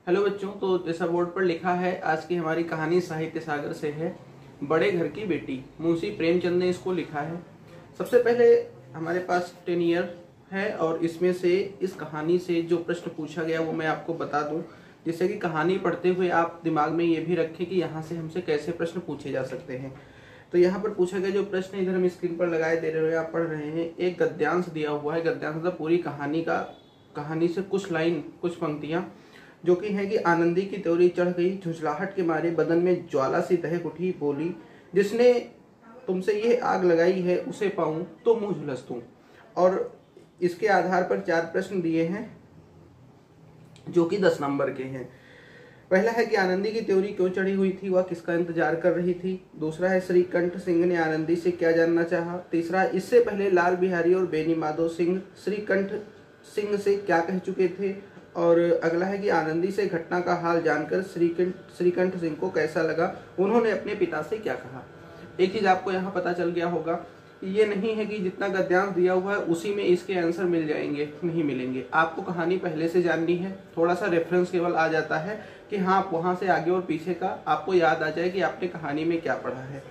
Hello बच्चों, तो जैसा बोर्ड पर लिखा है, आज की हमारी कहानी साहित्य सागर से है। बड़े घर की बेटी, मुंशी प्रेमचंद ने इसको लिखा है। सबसे पहले हमारे पास 10 ईयर है और इसमें से इस कहानी से जो प्रश्न पूछा गया वो मैं आपको बता दूं, जिससे कि कहानी पढ़ते हुए आप दिमाग में ये भी रखें कि यहाँ से हमसे कैसे प्रश्न पूछे जा सकते हैं। तो यहाँ पर पूछा गया जो प्रश्न इधर हम स्क्रीन पर लगाए दे रहे हैं, आप पढ़ रहे हैं। एक गद्यांश दिया हुआ है। गद्यांश मतलब पूरी कहानी से कुछ लाइन, कुछ पंक्तियाँ, जो कि है कि आनंदी की त्योरी चढ़ गई, झुंझलाहट के मारे बदन में ज्वाला सी दहक उठी, बोली, जिसने तुमसे ये आग लगाई है उसे पाऊं तो मुंह झुलस दूं। और इसके आधार पर 4 प्रश्न दिए हैं जो कि 10 नंबर के हैं। पहला है कि आनंदी की त्योरी क्यों चढ़ी हुई थी, वह किसका इंतजार कर रही थी। दूसरा है श्रीकंठ सिंह ने आनंदी से क्या जानना चाहा। तीसरा, इससे पहले लाल बिहारी और बेनी माधव सिंह श्रीकंठ सिंह से क्या कह चुके थे। और अगला है कि आनंदी से घटना का हाल जानकर श्रीकंठ सिंह को कैसा लगा, उन्होंने अपने पिता से क्या कहा। एक चीज आपको यहाँ पता चल गया होगा कि ये नहीं है कि जितना गद्यांश दिया हुआ है उसी में इसके आंसर मिल जाएंगे, नहीं मिलेंगे। आपको कहानी पहले से जाननी है, थोड़ा सा रेफरेंस केवल आ जाता है कि हाँ, आप वहां से आगे और पीछे का आपको याद आ जाए कि आपने कहानी में क्या पढ़ा है।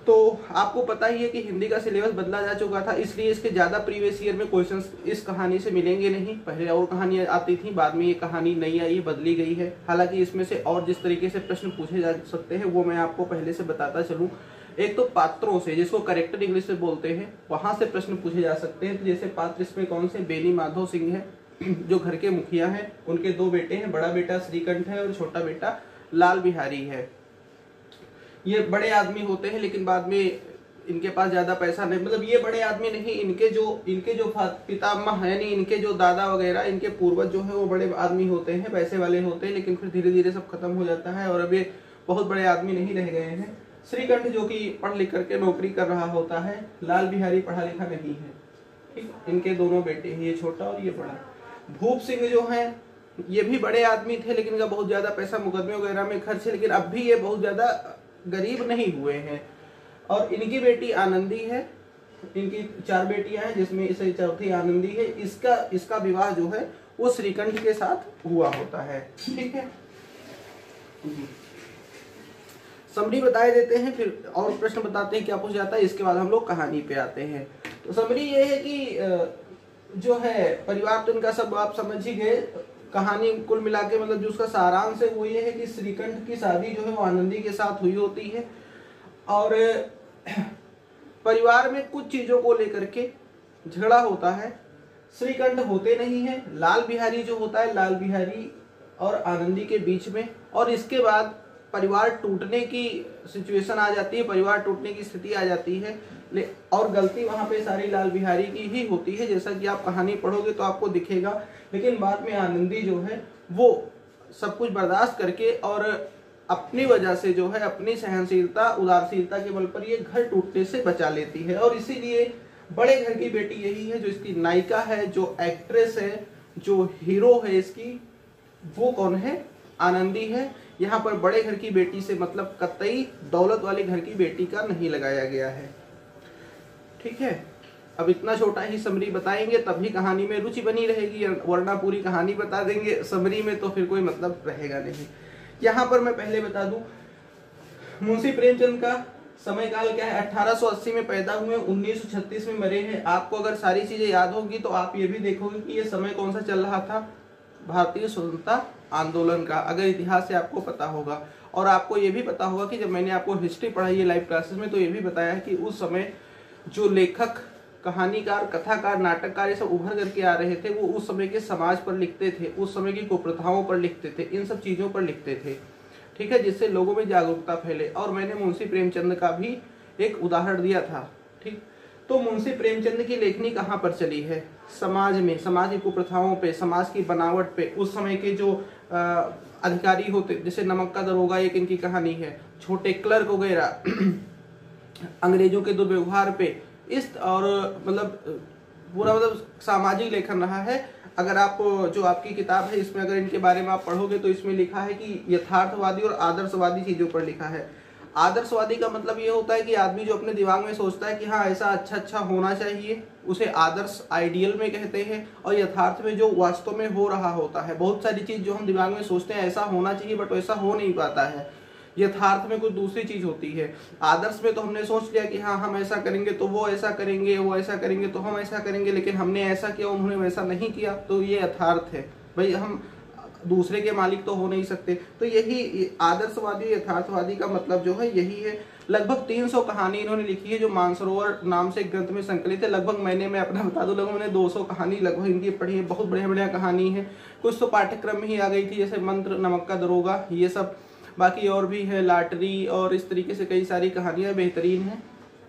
तो आपको पता ही है कि हिंदी का सिलेबस बदला जा चुका था, इसलिए इसके ज्यादा प्रीवियस ईयर में क्वेश्चंस इस कहानी से मिलेंगे नहीं। पहले और कहानी आती थी, बाद में ये कहानी नई आई, बदली गई है। हालांकि इसमें से और जिस तरीके से प्रश्न पूछे जा सकते हैं वो मैं आपको पहले से बताता चलूं। एक तो पात्रों से, जिसको करेक्टर इंग्लिश से बोलते हैं, वहां से प्रश्न पूछे जा सकते हैं। तो जैसे पात्र इसमें कौन से, बेनी माधव सिंह है जो घर के मुखिया हैं, उनके 2 बेटे हैं, बड़ा बेटा श्रीकंठ है और छोटा बेटा लाल बिहारी है। ये बड़े आदमी होते हैं लेकिन बाद में इनके पास ज्यादा पैसा नहीं, मतलब ये बड़े आदमी नहीं, इनके जो पितामह यानी इनके जो दादा वगैरह, इनके पूर्वज जो है वो बड़े आदमी होते हैं, पैसे वाले होते हैं, लेकिन फिर धीरे धीरे सब खत्म हो जाता है और अब ये बहुत बड़े आदमी नहीं रह गए हैं। श्रीकंठ जो कि पढ़ लिख करके नौकरी कर रहा होता है, लाल बिहारी पढ़ा लिखा नहीं है। ठीक, इनके दोनों बेटे हैं, ये छोटा और ये बड़ा। भूप सिंह जो है ये भी बड़े आदमी थे, लेकिन इनका बहुत ज्यादा पैसा मुकदमे वगैरह में खर्च है, लेकिन अब भी ये बहुत ज्यादा गरीब नहीं हुए हैं। और इनकी बेटी आनंदी है, इनकी 4 बेटियां हैं जिसमें इसे चौथी आनंदी है। इसका विवाह जो है वो श्रीकंठ के साथ हुआ होता है। ठीक है, समरी बताए देते हैं, फिर और प्रश्न बताते हैं क्या पूछ जाता है, इसके बाद हम लोग कहानी पे आते हैं। तो समरी ये है कि जो है परिवार तो इनका सब आप समझ ही गए। कहानी कुल मिला के मतलब जो उसका सारांश है वो ये है कि श्रीकंठ की शादी जो है वो आनंदी के साथ हुई होती है और परिवार में कुछ चीजों को लेकर के झगड़ा होता है। श्रीकंठ होते नहीं है, लाल बिहारी जो होता है, लाल बिहारी और आनंदी के बीच में, और इसके बाद परिवार टूटने की सिचुएशन आ जाती है, परिवार टूटने की स्थिति आ जाती है। और गलती वहां पे सारी लाल बिहारी की ही होती है, जैसा कि आप कहानी पढ़ोगे तो आपको दिखेगा। लेकिन बाद में आनंदी जो है वो सब कुछ बर्दाश्त करके और अपनी वजह से जो है अपनी सहनशीलता, उदारशीलता के बल पर ये घर टूटने से बचा लेती है। और इसीलिए बड़े घर की बेटी यही है, जो इसकी नायिका है, जो एक्ट्रेस है, जो हीरो है इसकी, वो कौन है, आनंदी है। यहाँ पर बड़े घर की बेटी से मतलब कतई दौलत वाले घर की बेटी का नहीं लगाया गया है। ठीक है, अब इतना छोटा ही समरी बताएंगे तभी कहानी में रुचि बनी रहेगी, वरना पूरी कहानी बता देंगे समरी में तो फिर कोई मतलब रहेगा नहीं। यहाँ पर मैं पहले बता दूं, मुंशी प्रेमचंद का समय काल क्या है। 1880 में पैदा हुए, 1936 में मरे हैं। आपको अगर सारी चीजें याद होगी तो आप ये भी देखोगे कि ये समय कौन सा चल रहा था, भारतीय स्वतंत्रता आंदोलन का, अगर इतिहास से आपको पता होगा। और आपको ये भी पता होगा कि जब मैंने आपको हिस्ट्री पढ़ाई है लाइव क्लासेस में, तो ये भी बताया है कि उस समय जो लेखक, कहानीकार, कथाकार, नाटककार ये सब उभर करके आ रहे थे, वो उस समय के समाज पर लिखते थे, उस समय की कुप्रथाओं पर लिखते थे, इन सब चीजों पर लिखते थे। ठीक है, जिससे लोगों में जागरूकता फैले। और मैंने मुंशी प्रेमचंद का भी एक उदाहरण दिया था। ठीक, तो मुंशी प्रेमचंद की लेखनी कहाँ पर चली है, समाज में, समाज की कुप्रथाओं पे, समाज की बनावट पे, उस समय के जो अधिकारी होते, जैसे नमक का दरोगा एक इनकी कहानी है, छोटे क्लर्क वगैरह, अंग्रेजों के दुर्व्यवहार पे, इस और मतलब पूरा मतलब सामाजिक लेखन रहा है। अगर आप जो आपकी किताब है इसमें अगर इनके बारे में आप पढ़ोगे तो इसमें लिखा है कि यथार्थवादी और आदर्शवादी चीजों पर लिखा है। आदर्शवादी का मतलब ये होता है कि आदमी जो अपने दिमाग में सोचता है कि हाँ ऐसा अच्छा अच्छा होना चाहिए, उसे आदर्श आइडियल में कहते हैं। और यथार्थ में जो वास्तव में हो रहा होता है, बहुत सारी चीज़ जो हम दिमाग में सोचते हैं ऐसा होना चाहिए बट वैसा हो नहीं पाता है, यथार्थ में कुछ दूसरी चीज़ होती है। आदर्श में तो हमने सोच लिया कि हाँ हम ऐसा करेंगे तो वो ऐसा करेंगे, वो ऐसा करेंगे तो हम ऐसा करेंगे, लेकिन हमने ऐसा किया उन्होंने वैसा नहीं किया, तो ये यथार्थ है। भाई हम दूसरे के मालिक तो हो नहीं सकते। तो यही आदर्शवादी यथार्थवादी का मतलब जो है यही है। लगभग 300 कहानी इन्होंने लिखी है जो मानसरोवर नाम से ग्रंथ में संकलित है। लगभग मैं अपना बता दूं, लगभग मैंने 200 कहानी लगभग इनकी पढ़ी है। बहुत बढ़िया बढ़िया कहानी है, कुछ तो पाठ्यक्रम में ही आ गई थी, जैसे मंत्र, नमक का दरोगा, ये सब। बाकी और भी है, लाटरी, और इस तरीके से कई सारी कहानियाँ बेहतरीन हैं।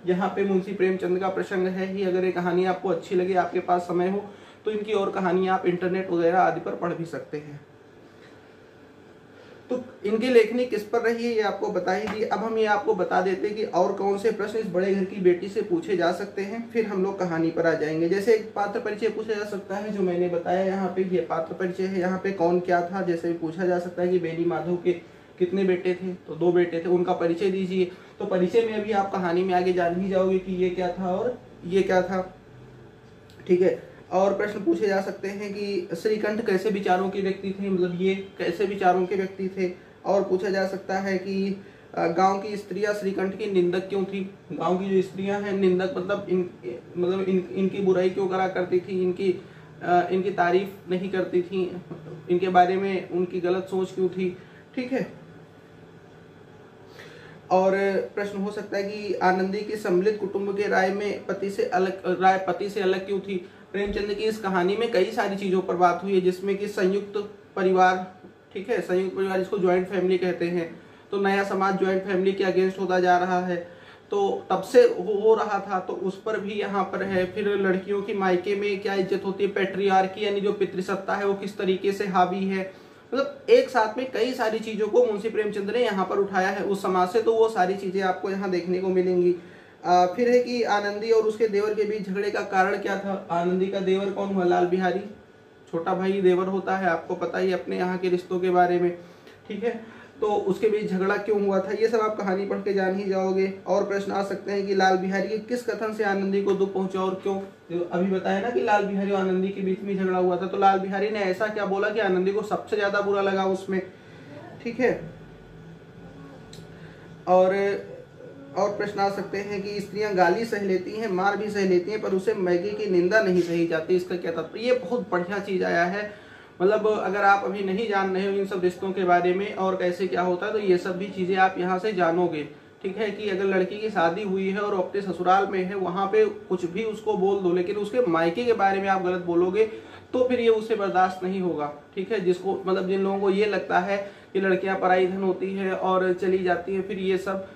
यहाँ पे मुंशी प्रेमचंद का प्रसंग है ही। अगर ये कहानी आपको अच्छी लगे, आपके पास समय हो, तो इनकी और कहानियाँ आप इंटरनेट वगैरह आदि पर पढ़ भी सकते हैं। तो इनकी लेखनी किस पर रही है ये आपको बता ही दी। अब हम ये आपको बता देते हैं कि और कौन से प्रश्न इस बड़े घर की बेटी से पूछे जा सकते हैं, फिर हम लोग कहानी पर आ जाएंगे। जैसे एक पात्र परिचय पूछा जा सकता है, जो मैंने बताया यहाँ पे ये पात्र परिचय है। यहाँ पे कौन क्या था, जैसे पूछा जा सकता है कि बेनी माधव के कितने बेटे थे, तो 2 बेटे थे, उनका परिचय दीजिए। तो परिचय में अभी आप कहानी में आगे जान ही जाओगे कि ये क्या था और ये क्या था, ठीक है। और प्रश्न पूछे जा सकते हैं कि श्रीकंठ कैसे विचारों के व्यक्ति थे, मतलब ये कैसे विचारों के व्यक्ति थे। और पूछा जा सकता है कि गांव की स्त्रियां श्रीकंठ की निंदक क्यों थी। गांव की जो स्त्रियां हैं निंदक मतलब इनकी बुराई क्यों करा करती थी, इनकी तारीफ नहीं करती थी, इनके बारे में उनकी गलत सोच क्यों थी, ठीक है। और प्रश्न हो सकता है कि आनंदी की सम्मिलित कुटुंब के राय पति से अलग क्यों थी। प्रेमचंद की इस कहानी में कई सारी चीजों पर बात हुई है, जिसमें कि संयुक्त परिवार, ठीक है, संयुक्त परिवार जिसको ज्वाइंट फैमिली कहते हैं, तो नया समाज ज्वाइंट फैमिली के अगेंस्ट होता जा रहा है, तो तब से हो रहा था, तो उस पर भी यहाँ पर है। फिर लड़कियों की मायके में क्या इज्जत होती है, पैट्रियार्की यानी जो पितृसत्ता है वो किस तरीके से हावी है, मतलब एक साथ में कई सारी चीजों को मुंशी प्रेमचंद ने यहाँ पर उठाया है उस समाज से, तो वो सारी चीजें आपको यहाँ देखने को मिलेंगी। फिर है कि आनंदी और उसके देवर के बीच झगड़े का कारण क्या था। आनंदी का देवर कौन हुआ, लाल बिहारी, छोटा भाई देवर होता है, आपको पता ही अपने यहाँ के रिश्तों के बारे में, ठीक है। तो उसके बीच झगड़ा क्यों हुआ था, ये सब आप कहानी पढ़ के जान ही जाओगे। और प्रश्न आ सकते हैं कि लाल बिहारी के किस कथन से आनंदी को दुख पहुंचा और क्यों। जो अभी बताया ना कि लाल बिहारी और आनंदी के बीच में झगड़ा हुआ था, तो लाल बिहारी ने ऐसा क्या बोला कि आनंदी को सबसे ज्यादा बुरा लगा उसमें, ठीक है। और प्रश्न आ सकते हैं कि स्त्रियां गाली सह लेती हैं, मार भी सह लेती हैं, पर उसे मैगी की निंदा नहीं सही जाती, इसका क्या तात्पर्य। ये बहुत बढ़िया चीज आया है, मतलब अगर आप अभी नहीं जान रहे हो इन सब रिश्तों के बारे में और कैसे क्या होता है, तो ये सब भी चीजें आप यहाँ से जानोगे, ठीक है। कि अगर लड़की की शादी हुई है और अपने ससुराल में है, वहां पे कुछ भी उसको बोल दो, लेकिन उसके मायके के बारे में आप गलत बोलोगे तो फिर ये उससे बर्दाश्त नहीं होगा, ठीक है। जिसको मतलब जिन लोगों को ये लगता है कि लड़कियां पराई धन होती है और चली जाती है, फिर ये सब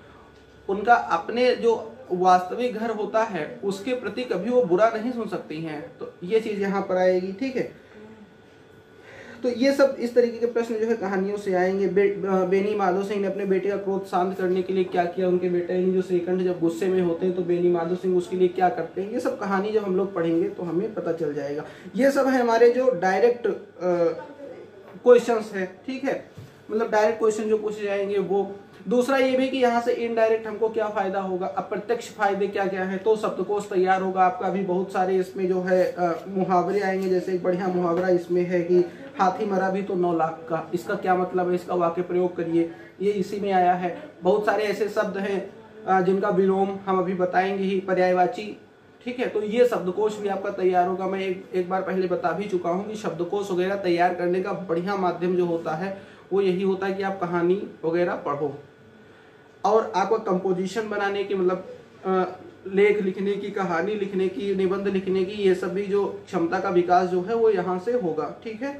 उनका अपने जो वास्तविक घर होता है उसके प्रति कभी वो बुरा नहीं सुन सकती हैं, तो ये चीज यहाँ पर आएगी, ठीक है। तो ये सब इस तरीके के प्रश्न जो है कहानियों से आएंगे। बेनी माधव सिंह ने अपने बेटे का क्रोध शांत करने के लिए क्या किया। उनके बेटे जो श्रीकंठ जब गुस्से में होते हैं तो बेनी माधव सिंह उसके लिए क्या करते हैं, ये सब कहानी जब हम लोग पढ़ेंगे तो हमें पता चल जाएगा। ये सब है हमारे जो डायरेक्ट क्वेश्चंस है, ठीक है, मतलब डायरेक्ट क्वेश्चन जो पूछे जाएंगे वो। दूसरा ये भी कि यहाँ से इनडायरेक्ट हमको क्या फायदा होगा, अप्रत्यक्ष फायदे क्या क्या है, तो शब्दकोश तैयार होगा आपका। अभी बहुत सारे इसमें जो है मुहावरे आएंगे, जैसे एक बढ़िया मुहावरा इसमें है कि हाथी मरा भी तो 9 लाख का, इसका क्या मतलब है, इसका वाक्य प्रयोग करिए, ये इसी में आया है। बहुत सारे ऐसे शब्द हैं जिनका विलोम हम अभी बताएंगे ही, पर्यायवाची, ठीक है। तो ये शब्दकोश भी आपका तैयार होगा। मैं एक बार पहले बता भी चुका हूँ कि शब्दकोश वगैरह तैयार करने का बढ़िया माध्यम जो होता है वो यही होता है कि आप कहानी वगैरह पढ़ो। और आपको कंपोजिशन बनाने की, मतलब लेख लिखने की, कहानी लिखने की, निबंध लिखने की, ये सब भी जो क्षमता का विकास जो है वो यहाँ से होगा, ठीक है।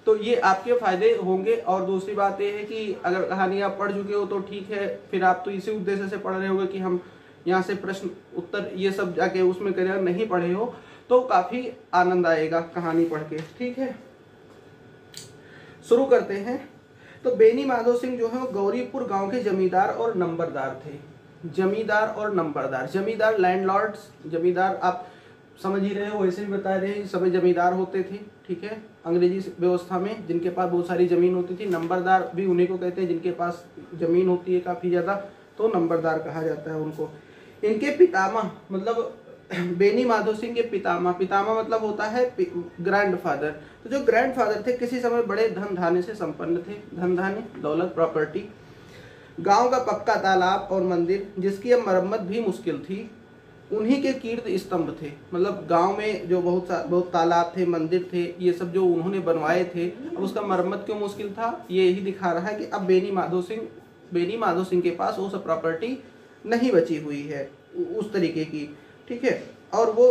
तो ये आपके फायदे होंगे। और दूसरी बात ये है कि अगर कहानी आप पढ़ चुके हो तो ठीक है, फिर आप तो इसी उद्देश्य से पढ़ रहे होगे कि हम यहाँ से प्रश्न उत्तर ये सब जाके उसमें करें, नहीं पढ़े हो तो काफी आनंद आएगा कहानी पढ़ के, ठीक है। शुरू करते हैं। तो बेनी माधव सिंह जो है वो गौरीपुर गांव के जमींदार और नंबरदार थे। जमींदार और नंबरदार, जमींदार लैंडलॉर्ड्स, जमींदार आप समझ ही रहे हो, वैसे भी बता रहे हैं, सभी जमींदार होते थे, ठीक है, अंग्रेजी व्यवस्था में, जिनके पास बहुत सारी जमीन होती थी। नंबरदार भी उन्हीं को कहते हैं जिनके पास जमीन होती है काफी ज्यादा, तो नंबरदार कहा जाता है उनको। इनके पितामह मतलब बेनी माधो सिंह के पितामह, पितामह मतलब होता है ग्रैंडफादर। तो जो ग्रैंडफादर थे किसी समय बड़े धन धान्य से संपन्न थे, धन धान्य दौलत प्रॉपर्टी, गांव का पक्का तालाब और मंदिर जिसकी अब मरम्मत भी मुश्किल थी, उन्हीं के कीर्त स्तंभ थे। मतलब गांव में जो बहुत तालाब थे, मंदिर थे, ये सब जो उन्होंने बनवाए थे, अब उसका मरम्मत क्यों मुश्किल था, ये यही दिखा रहा है कि अब बेनी माधो सिंह के पास वो सब प्रॉपर्टी नहीं बची हुई है उस तरीके की, ठीक है। और वो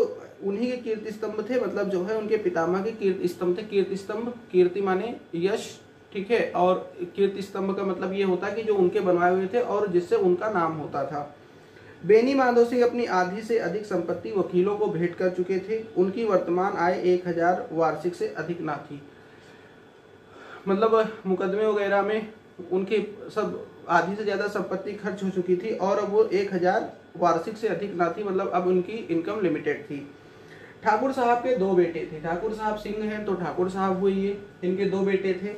उन्हीं के कीर्ति स्तंभ थे, मतलब जो है उनके पितामह के कीर्ति स्तंभ थे। कीर्ति स्तंभ, कीर्ति माने यश, ठीक है, और कीर्ति स्तंभ का मतलब ये होता है कि जो उनके बनवाए हुए थे और जिससे उनका नाम होता था। बेनी माधो सिंह अपनी आधी से अधिक संपत्ति वकीलों को भेंट कर चुके थे। उनकी वर्तमान आय 1000 वार्षिक से अधिक ना थी। मतलब मुकदमे वगैरह में उनकी सब आधी से ज्यादा संपत्ति खर्च हो चुकी थी और अब वो 1000 वार्षिक से अधिक ना थी, मतलब अब उनकी इनकम लिमिटेड थी। ठाकुर साहब के 2 बेटे थे। ठाकुर साहब सिंह हैं तो ठाकुर साहब हुए ये, इनके 2 बेटे थे।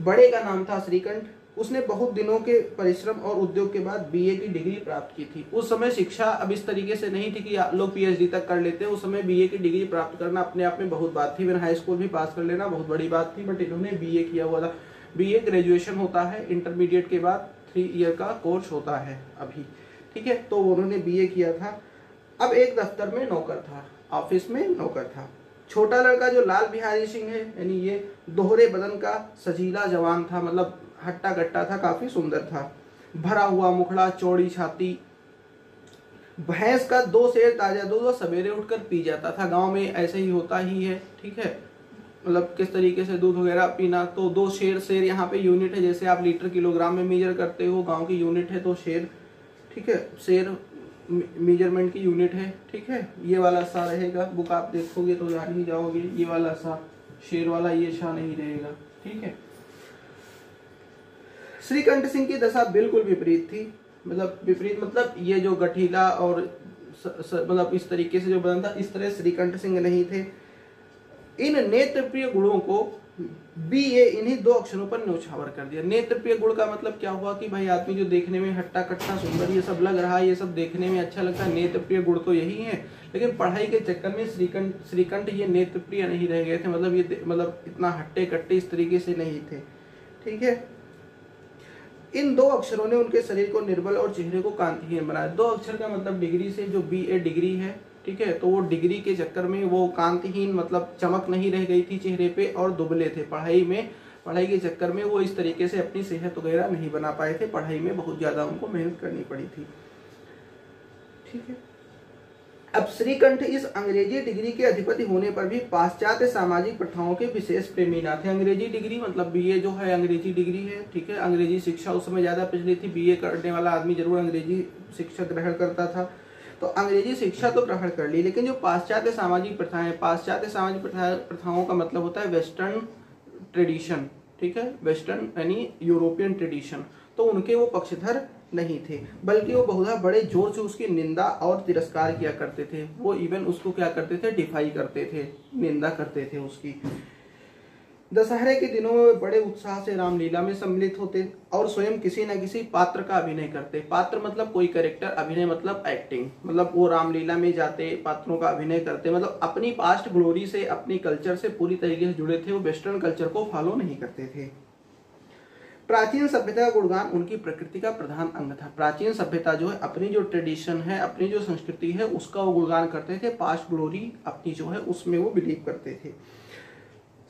बड़े का नाम था श्रीकंठ। उसने बहुत दिनों के परिश्रम और उद्योग के बाद बीए की डिग्री प्राप्त की थी। उस समय शिक्षा अब इस तरीके से नहीं थी कि लोग पीएचडी तक कर लेते। उस समय बीए की डिग्री प्राप्त करना अपने आप में बहुत बात थी। मैंने हाई स्कूल भी पास कर लेना बहुत बड़ी बात थी, बट इन्होंने बीए किया हुआ था। बीए ग्रेजुएशन होता है, इंटरमीडिएट के बाद 3 ईयर का कोर्स होता है अभी, ठीक है। तो उन्होंने बीए किया था। अब एक दफ्तर में नौकर था, ऑफिस में नौकर था। छोटा लड़का जो लाल बिहारी सिंह है, यानी ये दोहरे बदन का सजीला जवान था, मतलब हट्टा कट्टा था, काफी सुंदर था। भरा हुआ मुखड़ा, चौड़ी छाती, भैंस का 2 सेर ताजा दूध वो सवेरे उठकर पी जाता था। गांव में ऐसे ही होता ही है, ठीक है। मतलब किस तरीके से दूध वगैरह पीना, तो 2 शेर यहाँ पे यूनिट है, जैसे आप लीटर किलोग्राम में मेजर करते हो, गांव की यूनिट है तो शेर, ठीक है। शेर मेजरमेंट की यूनिट है, ठीक है। ये वाला सा रहेगा, बुक आप देखोगे तो जान ही जाओगे, ये वाला सा शेर वाला, ये शाह नहीं रहेगा, ठीक है। श्रीकंठ सिंह की दशा बिल्कुल विपरीत थी। मतलब विपरीत मतलब ये जो गठीला और मतलब इस तरीके से जो बदन था, इस तरह श्रीकंठ सिंह नहीं थे। इन नेत्रप्रिय गुणों को बीए इन्हीं 2 अक्षरों पर न्यौछावर कर दिया। नेत्रप्रिय गुण का मतलब क्या हुआ कि भाई आदमी जो देखने में हट्टा कट्टा सुंदर ये सब लग रहा है, ये सब देखने में अच्छा लगता है, नेत्रप्रिय गुण तो यही है। लेकिन पढ़ाई के चक्कर में श्रीकंठ ये नेत्रप्रिय नहीं रह गए थे। मतलब ये मतलब इतना हट्टे कट्टे इस तरीके से नहीं थे, ठीक है। इन 2 अक्षरों ने उनके शरीर को निर्बल और चेहरे को कांतिहीन बनाया। 2 अक्षर का मतलब डिग्री से, जो बीए डिग्री है, ठीक है, तो वो डिग्री के चक्कर में वो कांतिहीन, मतलब चमक नहीं रह गई थी चेहरे पे, और दुबले थे। पढ़ाई के चक्कर में वो इस तरीके से अपनी सेहत वगैरह नहीं बना पाए थे। पढ़ाई में बहुत ज्यादा उनको मेहनत करनी पड़ी थी, ठीक है। अब श्रीकंठ इस अंग्रेजी डिग्री के अधिपति होने पर भी पाश्चात्य सामाजिक प्रथाओं के विशेष प्रेमी न थे। अंग्रेजी डिग्री मतलब बीए जो है अंग्रेजी डिग्री है, ठीक है। अंग्रेजी शिक्षा उस समय ज्यादा प्रचलित थी। बीए करने वाला आदमी जरूर अंग्रेजी शिक्षा ग्रहण करता था। तो अंग्रेजी शिक्षा तो ग्रहण कर ली, लेकिन जो पाश्चात्य सामाजिक प्रथाएं, पाश्चात्य सामाजिक प्रथाओं का मतलब होता है वेस्टर्न ट्रेडिशन, ठीक है, वेस्टर्न यानी यूरोपियन ट्रेडिशन, तो उनके वो पक्षधर नहीं थे, बल्कि वो बहुधा बड़े जोर से उसकी निंदा और तिरस्कार किया करते थे। वो इवन उसको क्या करते थे, डिफाई करते थे, निंदा करते थे उसकी। दशहरे के दिनों में बड़े उत्साह से रामलीला में सम्मिलित होते और स्वयं किसी न किसी पात्र का अभिनय करते। पात्र मतलब कोई कैरेक्टर, अभिनय मतलब एक्टिंग, मतलब वो रामलीला में जाते, पात्रों का अभिनय करते, मतलब अपनी पास्ट ग्लोरी से, अपनी कल्चर से पूरी तरीके से जुड़े थे। वो वेस्टर्न कल्चर को फॉलो नहीं करते थे। प्राचीन सभ्यता का गुणगान उनकी प्रकृति का प्रधान अंग था। प्राचीन सभ्यता जो है, अपनी जो ट्रेडिशन है, अपनी जो संस्कृति है, उसका वो गुणगान करते थे। पास्ट ग्लोरी अपनी जो है उसमें वो बिलीव करते थे।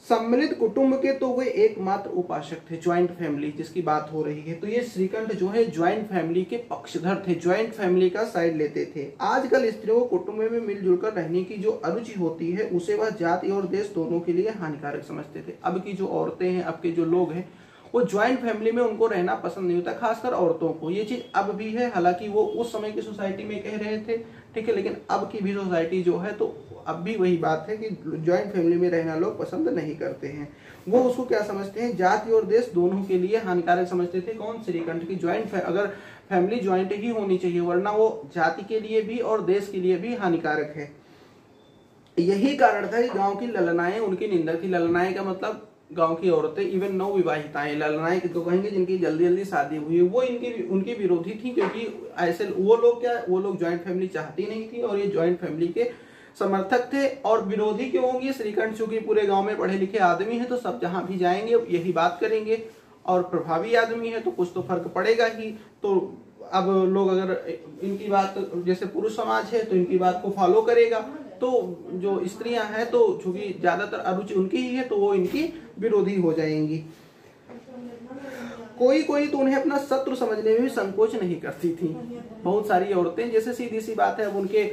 सम्मिलित कुटुंब के तो वे एकमात्र उपासक थे। ज्वाइंट फैमिली जिसकी बात हो रही है, तो ये श्रीकंठ जो है ज्वाइंट फैमिली के पक्षधर थे, ज्वाइंट फैमिली का साइड लेते थे। आजकल स्त्रियों को कुटुंब में मिलजुल कर रहने की जो अरुचि होती है, उसे वह जाति और देश दोनों के लिए हानिकारक समझते थे। अब की जो औरतें हैं, अब के जो लोग हैं, वो ज्वाइंट फैमिली में उनको रहना पसंद नहीं होता, खासकर औरतों को। ये चीज अब भी है, हालांकि वो उस समय की सोसाइटी में कह रहे थे, ठीक है, लेकिन अब की भी सोसाइटी जो है, तो अब भी वही बात है कि ज्वाइंट फैमिली में रहना लोग पसंद नहीं करते हैं। वो उसको क्या समझते हैं, जाति और देश दोनों के लिए हानिकारक समझते थे। कौन? श्रीकंठ की ज्वाइंट, अगर फैमिली ज्वाइंट ही होनी चाहिए, वरना वो जाति के लिए भी और देश के लिए भी हानिकारक है। यही कारण था कि गांव की ललनाएं उनकी निंदा थी। ललनाएं का मतलब गांव की औरतें, इवन नवविवाहिताएं, ललनाएं तो कहेंगे, जिनकी जल्दी जल्दी शादी हुई है, वो उनकी विरोधी थी, क्योंकि ऐसे वो लोग ज्वाइंट फैमिली चाहती नहीं थी और ये ज्वाइंट फैमिली के समर्थक थे। और विरोधी क्यों होंगे? श्रीकंठ चूंकि पूरे गांव में पढ़े लिखे आदमी है, तो सब जहां भी जाएंगे यही बात करेंगे, और प्रभावी आदमी है तो कुछ तो फर्क पड़ेगा ही। तो अब लोग अगर इनकी बात, जैसे पुरुष समाज है तो इनकी बात को फॉलो करेगा, तो जो स्त्रियां हैं तो चूंकि ज्यादातर अरुचि उनकी ही है तो वो इनकी विरोधी हो जाएंगी। कोई कोई तो उन्हें अपना शत्रु समझने में भी संकोच नहीं करती थी। बहुत सारी औरतें, जैसे सीधी सी बात है, अब उनके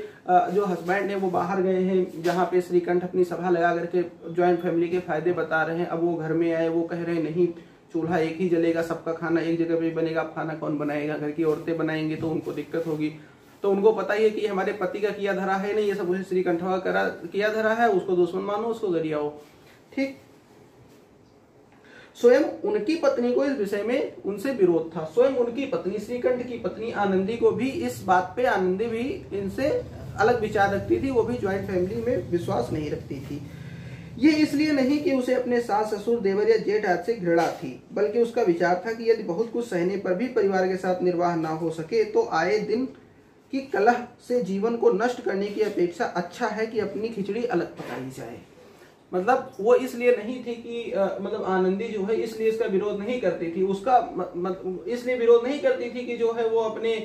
जो हस्बैंड है वो बाहर गए हैं, जहाँ पे श्रीकंठ अपनी सभा लगा करके ज्वाइंट फैमिली के फायदे बता रहे हैं, अब वो घर में आए, वो कह रहे हैं नहीं, चूल्हा एक ही जलेगा, सबका खाना एक जगह पे बनेगा, अब खाना कौन बनाएगा? घर की औरतें बनाएंगे तो उनको दिक्कत होगी। तो उनको पता ही है कि हमारे पति का किया धरा है नहीं, ये सब उसे श्रीकंठ का किया धरा है, उसको दुश्मन मानो, उसको गरियाओ। ठीक। स्वयं उनकी पत्नी को इस विषय में उनसे विरोध था। स्वयं उनकी पत्नी, श्रीकंठ की पत्नी आनंदी को भी इस बात पे, आनंदी भी इनसे अलग विचार रखती थी, वो भी ज्वाइंट फैमिली में विश्वास नहीं रखती थी। ये इसलिए नहीं कि उसे अपने सास ससुर देवर या जेठ आदि से घृणा थी, बल्कि उसका विचार था कि यदि बहुत कुछ सहने पर भी परिवार के साथ निर्वाह ना हो सके तो आए दिन की कलह से जीवन को नष्ट करने की अपेक्षा अच्छा है कि अपनी खिचड़ी अलग पकाई जाए। मतलब वो इसलिए नहीं थी कि मतलब आनंदी जो है इसलिए इसका विरोध नहीं करती थी, उसका इसलिए विरोध नहीं करती थी कि जो है वो अपने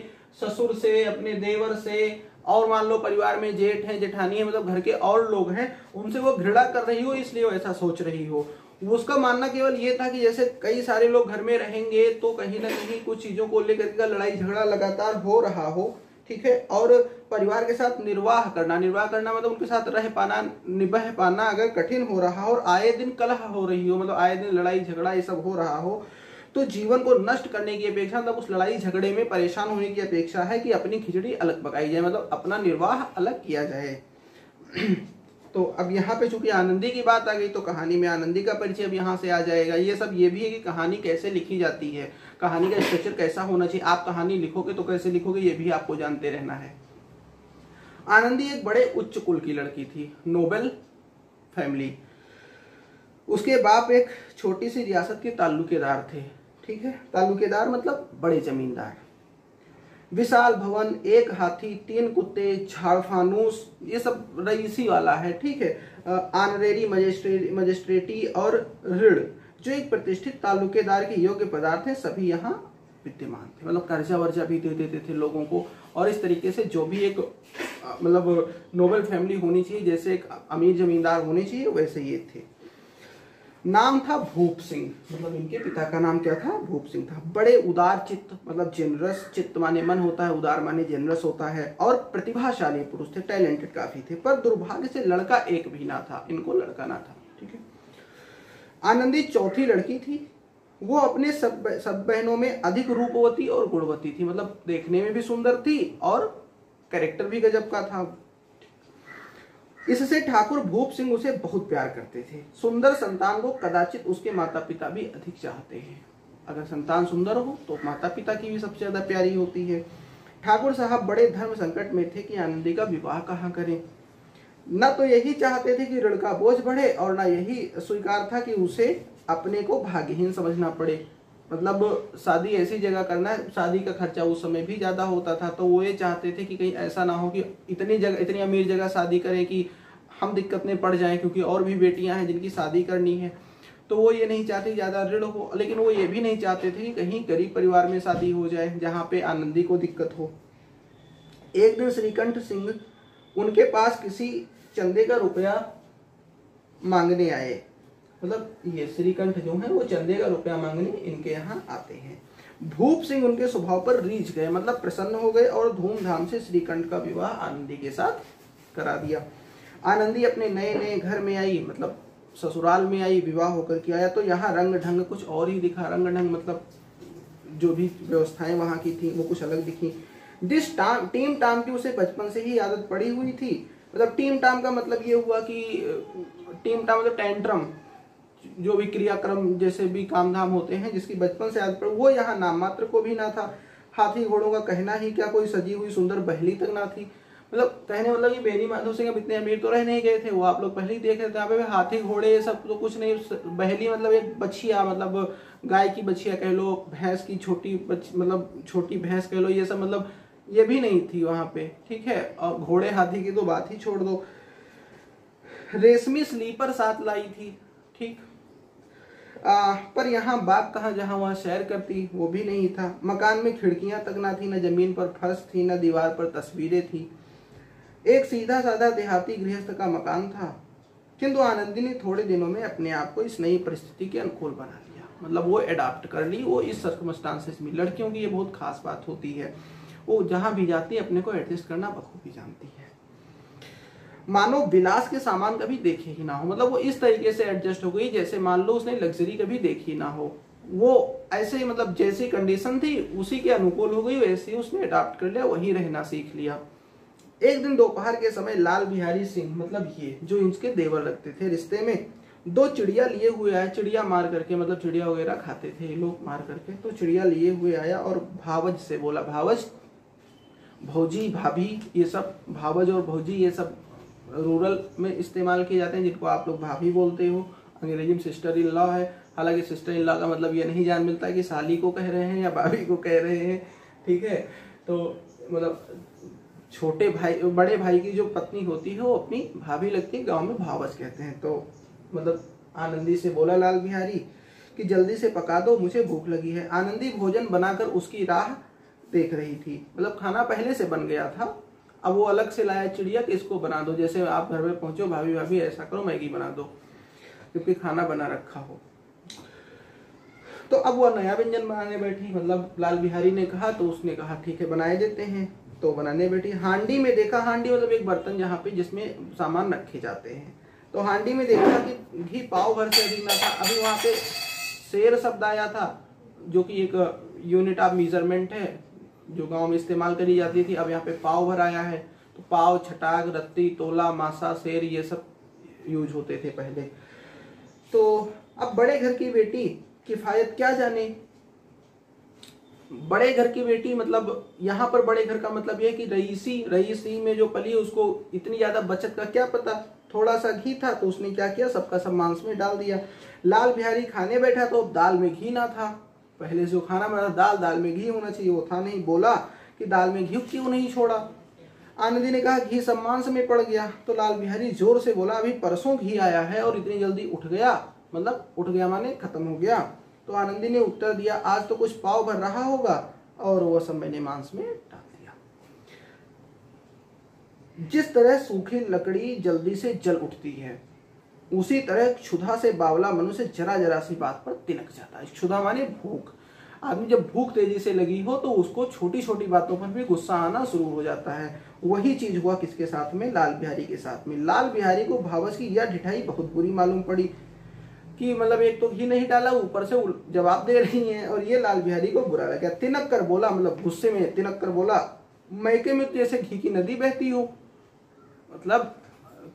ससुर से, अपने देवर से, और मान लो परिवार में जेठ है, जेठानी है, मतलब घर के और लोग हैं, उनसे वो घृणा कर रही हो इसलिए वो ऐसा सोच रही हो। उसका मानना केवल ये था कि जैसे कई सारे लोग घर में रहेंगे तो कहीं ना कहीं कुछ चीजों को लेकर के लड़ाई झगड़ा लगातार हो रहा हो, ठीक है, और परिवार के साथ निर्वाह करना मतलब उनके साथ रह पाना, निभा पाना अगर कठिन हो रहा हो और आए दिन कलह हो रही हो, मतलब आए दिन लड़ाई झगड़ा ये सब हो रहा हो, तो जीवन को नष्ट करने की अपेक्षा, मतलब उस लड़ाई झगड़े में परेशान होने की अपेक्षा है कि अपनी खिचड़ी अलग पकाई जाए, मतलब अपना निर्वाह अलग किया जाए। तो अब यहाँ पे चूंकि आनंदी की बात आ गई तो कहानी में आनंदी का परिचय अब यहाँ से आ जाएगा। ये सब ये भी है कि कहानी कैसे लिखी जाती है, कहानी का स्ट्रक्चर कैसा होना चाहिए, आप कहानी लिखोगे तो कैसे लिखोगे ये भी आपको जानते रहना है। आनंदी एक बड़े उच्च कुल की लड़की थी, नोबेल फैमिली। उसके बाप एक छोटी सी रियासत के ताल्लुकेदार थे, ठीक है, ताल्लुकेदार मतलब बड़े जमींदार। विशाल भवन, एक हाथी, 3 कुत्ते, झाड़फानूस, ये सब रईसी वाला है, ठीक है। ऑनरेरी मजिस्ट्रेटी और ऋण, जो एक प्रतिष्ठित ताल्लुकेदार के योग्य पदार्थ हैं, सभी यहाँ विद्यमान थे। मतलब कर्जा वर्जा भी दे देते थे लोगों को, और इस तरीके से जो भी एक मतलब नोबल फैमिली होनी चाहिए, जैसे एक अमीर जमींदार होने चाहिए, वैसे ये थे। नाम था भूप सिंह, मतलब इनके पिता का नाम क्या था? भूप सिंह था। बड़े उदार चित्त, मतलब जेनरस, चित्त माने मन होता है, उदार माने जेनरस होता है, और प्रतिभाशाली पुरुष थे, टैलेंटेड काफी थे। पर दुर्भाग्य से लड़का एक भी ना था, इनको लड़का ना था, ठीक है। आनंदी चौथी लड़की थी। वो अपने सब बहनों में अधिक रूपवती और गुणवती थी, मतलब देखने में भी सुंदर थी और कैरेक्टर भी गजब का था। इससे ठाकुर भूप सिंह उसे बहुत प्यार करते थे। सुंदर संतान को कदाचित उसके माता पिता भी अधिक चाहते हैं। अगर संतान सुंदर हो तो माता पिता की भी सबसे ज्यादा प्यारी होती है। ठाकुर साहब बड़े धर्म संकट में थे कि आनंदी का विवाह कहाँ करें। न तो यही चाहते थे कि ऋण का बोझ बढ़े, और न यही स्वीकार था कि उसे अपने को भाग्यहीन समझना पड़े। मतलब शादी ऐसी जगह करना है, शादी का खर्चा उस समय भी ज्यादा होता था, तो वो ये चाहते थे कि कहीं ऐसा ना हो कि इतनी अमीर जगह शादी करें कि हम दिक्कत में पड़ जाएं, क्योंकि और भी बेटियां हैं जिनकी शादी करनी है। तो वो ये नहीं चाहते ज्यादा ऋण हो, लेकिन वो ये भी नहीं चाहते थे कि कहीं गरीब परिवार में शादी हो जाए जहाँ पे आनंदी को दिक्कत हो। एक दिन श्रीकंठ सिंह उनके पास किसी चंदे का रुपया मांगने आए। मतलब ये श्रीकंठ जो है वो चंदे का रुपया मांगने इनके यहाँ आते हैं। भूप सिंह उनके स्वभाव पर रीझ गए, मतलब प्रसन्न हो गए, और धूमधाम से श्रीकंठ का विवाह आनंदी के साथ करा दिया। आनंदी अपने नए नए घर में आई, मतलब ससुराल में आई, विवाह होकर के आया, तो यहाँ रंग ढंग कुछ और ही दिखा। रंग ढंग मतलब जो भी व्यवस्थाएं वहां की थी वो कुछ अलग दिखी। टीम टाम की उसे बचपन से ही आदत पड़ी हुई थी। मतलब टीम टाम का मतलब ये हुआ कि टीम टाम मतलब टेंट्रम, जो भी क्रियाक्रम जैसे भी काम धाम होते हैं जिसकी बचपन से आदत पड़ी, वो यहाँ नाम मात्र को भी ना था। हाथी घोड़ों का कहना ही क्या, कोई सजी हुई सुंदर बहली तक ना थी। मतलब कहने मतलब कि बेनी माधव सिंह अब इतने अमीर तो रह नहीं गए थे, वो आप लोग पहले ही देख रहे थे। यहाँ पे हाथी घोड़े ये सब तो कुछ नहीं, बहेली मतलब एक बछिया, मतलब गाय की बछिया कह लो, भैंस की छोटी मतलब छोटी भैंस कह लो, ये सब मतलब ये भी नहीं थी वहां पे, ठीक है। और घोड़े हाथी की तो बात ही छोड़ दो। रेशमी स्लीपर साथ लाई थी, ठीक। पर यहाँ बाप कहाँ जहाँ वहाँ सैर करती, वो भी नहीं था। मकान में खिड़कियां तक ना थी, न जमीन पर फर्श थी, न दीवार पर तस्वीरें थी। एक सीधा साधा देहाती गृहस्थ का मकान था। किंतु आनंदी ने थोड़े दिनों में अपने आप को इस नई परिस्थिति के अनुकूल बना लिया, मतलब वो एडाप्ट कर ली, वो इस सर्कमस्टांसेस में। लड़कियों की ये बहुत खास बात होती है, वो जहां भी जाती है अपने को एडजस्ट करना बखूबी जानती है। मानो विलास के सामान कभी देखे ही ना हो, मतलब वो इस तरीके से एडजस्ट हो गई जैसे मान लो उसने लग्जरी कभी देखी ना हो। वो ऐसे ही मतलब जैसी कंडीशन थी उसी के अनुकूल हो गई, वैसे ही उसने अडॉप्ट कर लिया, वही रहना सीख लिया। एक दिन दोपहर के समय लाल बिहारी सिंह, मतलब ये जो इनके देवर लगते थे रिश्ते में, 2 चिड़िया लिए हुए आए, चिड़िया मार करके, मतलब चिड़िया वगैरह खाते थे ये लोग मार करके, तो चिड़िया लिए हुए आया और भावज से बोला, भावज भौजी भाभी ये सब, भावज और भौजी ये सब रूरल में इस्तेमाल किए जाते हैं, जिनको आप लोग भाभी बोलते हो। अंग्रेजी में सिस्टर इन लॉ है, हालांकि सिस्टर इन लॉ का मतलब ये नहीं जान मिलता कि साली को कह रहे हैं या भाभी को कह रहे हैं, ठीक है। तो मतलब छोटे भाई बड़े भाई की जो पत्नी होती है वो अपनी भाभी लगती है, गांव में भावज कहते हैं। तो मतलब आनंदी से बोला लाल बिहारी कि जल्दी से पका दो, मुझे भूख लगी है। आनंदी भोजन बनाकर उसकी राह देख रही थी, मतलब खाना पहले से बन गया था, अब वो अलग से लाया चिड़िया कि इसको बना दो, जैसे आप घर में पहुंचो भाभी भाभी ऐसा करो मैगी बना दो, क्योंकि खाना बना रखा हो। तो अब वो नया व्यंजन बनाने बैठी, मतलब लाल बिहारी ने कहा तो उसने कहा ठीक है बनाए देते हैं, तो बनाने बैठी। हांडी में देखा, हांडी मतलब एक बर्तन जहाँ पे जिसमें सामान रखे जाते हैं, तो हांडी में देखा कि घी पाव भर से अधिक ना था। अभी वहां पे शेर शब्द आया था जो कि एक यूनिट ऑफ मेजरमेंट है जो गांव में इस्तेमाल करी जाती थी, अब यहाँ पे पाव भर आया है। तो पाव, छटाक, रत्ती, तोला, मासा, शेर ये सब यूज होते थे पहले। तो अब बड़े घर की बेटी किफायत क्या जाने, बड़े घर की बेटी मतलब यहाँ पर बड़े घर का मतलब यह कि रईसी में जो पली उसको इतनी ज्यादा बचत का क्या पता, थोड़ा सा घी था तो उसने क्या किया, सबका सब मांस में डाल दिया। लाल बिहारी खाने बैठा तो दाल में घी ना था, पहले से जो खाना बना दाल में घी होना चाहिए, वो था नहीं। बोला कि दाल में घी क्यों नहीं छोड़ा। आनंदी ने कहा घी सब मांस में पड़ गया। तो लाल बिहारी जोर से बोला अभी परसों घी आया है और इतनी जल्दी उठ गया, मतलब उठ गया माने खत्म हो गया। तो आनंदी ने उत्तर दिया आज तो कुछ पाव भर रहा होगा और वो सब मैंने मांस में डाल दिया। जिस तरह सूखी लकड़ी जल्दी से जल उठती है, उसी तरह क्षुधा से बावला मनुष्य जरा जरा सी बात पर तिनक जाता है। क्षुधा माने भूख, आदमी जब भूख तेजी से लगी हो तो उसको छोटी छोटी बातों पर भी गुस्सा आना शुरू हो जाता है। वही चीज हुआ किसके साथ में, लाल बिहारी के साथ में। लाल बिहारी को भावज की यह ढिठाई बहुत बुरी मालूम पड़ी कि मतलब एक तो घी नहीं डाला, ऊपर से जवाब दे रही हैं, और ये लाल बिहारी को बुरा लगा। तिनक कर बोला, मतलब गुस्से में तिनक कर बोला मैके में तो जैसे घी की नदी बहती हो, मतलब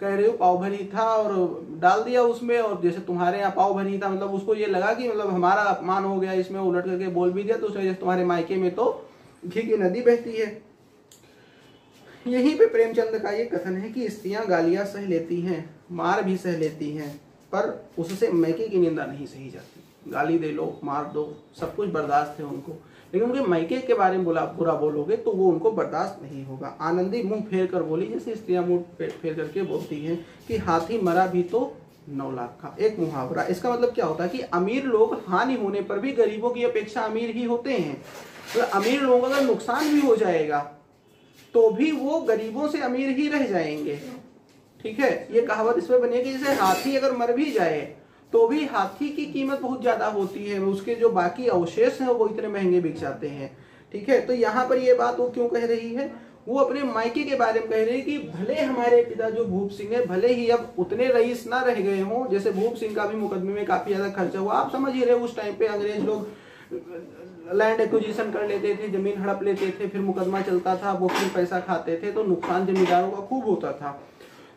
कह रहे हो पाव भरी था और डाल दिया उसमें, और जैसे तुम्हारे यहाँ पाव भरी था, मतलब उसको ये लगा कि मतलब हमारा अपमान हो गया, इसमें उलट करके बोल भी दिया, तो उसमें तुम्हारे मायके में तो घी की नदी बहती है। यहीं पे प्रेमचंद का ये कथन है कि स्त्रियां गालियां सह लेती हैं, मार भी सह लेती हैं, पर उससे मैके की निंदा नहीं सही जाती। गाली दे लो, मार दो, सब कुछ बर्दाश्त है उनको, लेकिन उनके मैके के बारे में बुरा बोलोगे तो वो उनको बर्दाश्त नहीं होगा। आनंदी मुंह फेर कर बोली, जैसे स्त्रियां मुंह फेर करके बोलती हैं कि हाथी मरा भी तो 9 लाख का। एक मुहावरा, इसका मतलब क्या होता है कि अमीर लोग हानि होने पर भी गरीबों की अपेक्षा अमीर ही होते हैं। तो अमीर लोगों का अगर नुकसान भी हो जाएगा तो भी वो गरीबों से अमीर ही रह जाएंगे, ठीक है। ये कहावत इसमें बनेगी जैसे हाथी अगर मर भी जाए तो भी हाथी की कीमत बहुत ज्यादा होती है, उसके जो बाकी अवशेष हैं वो इतने महंगे बिक जाते हैं, ठीक है। तो यहाँ पर ये बात वो क्यों कह रही है, वो अपने मायके के बारे में कह रही है कि भले हमारे पिता जो भूप सिंह है, भले ही अब उतने रईस ना रह गए हों, जैसे भूप सिंह का भी मुकदमे में काफी ज्यादा खर्चा हुआ, आप समझ ही रहे उस टाइम पे अंग्रेज लोग लैंड एक्विजिशन कर लेते थे, जमीन हड़प लेते थे, फिर मुकदमा चलता था, वो फिर पैसा खाते थे, तो नुकसान जमींदारों का खूब होता था।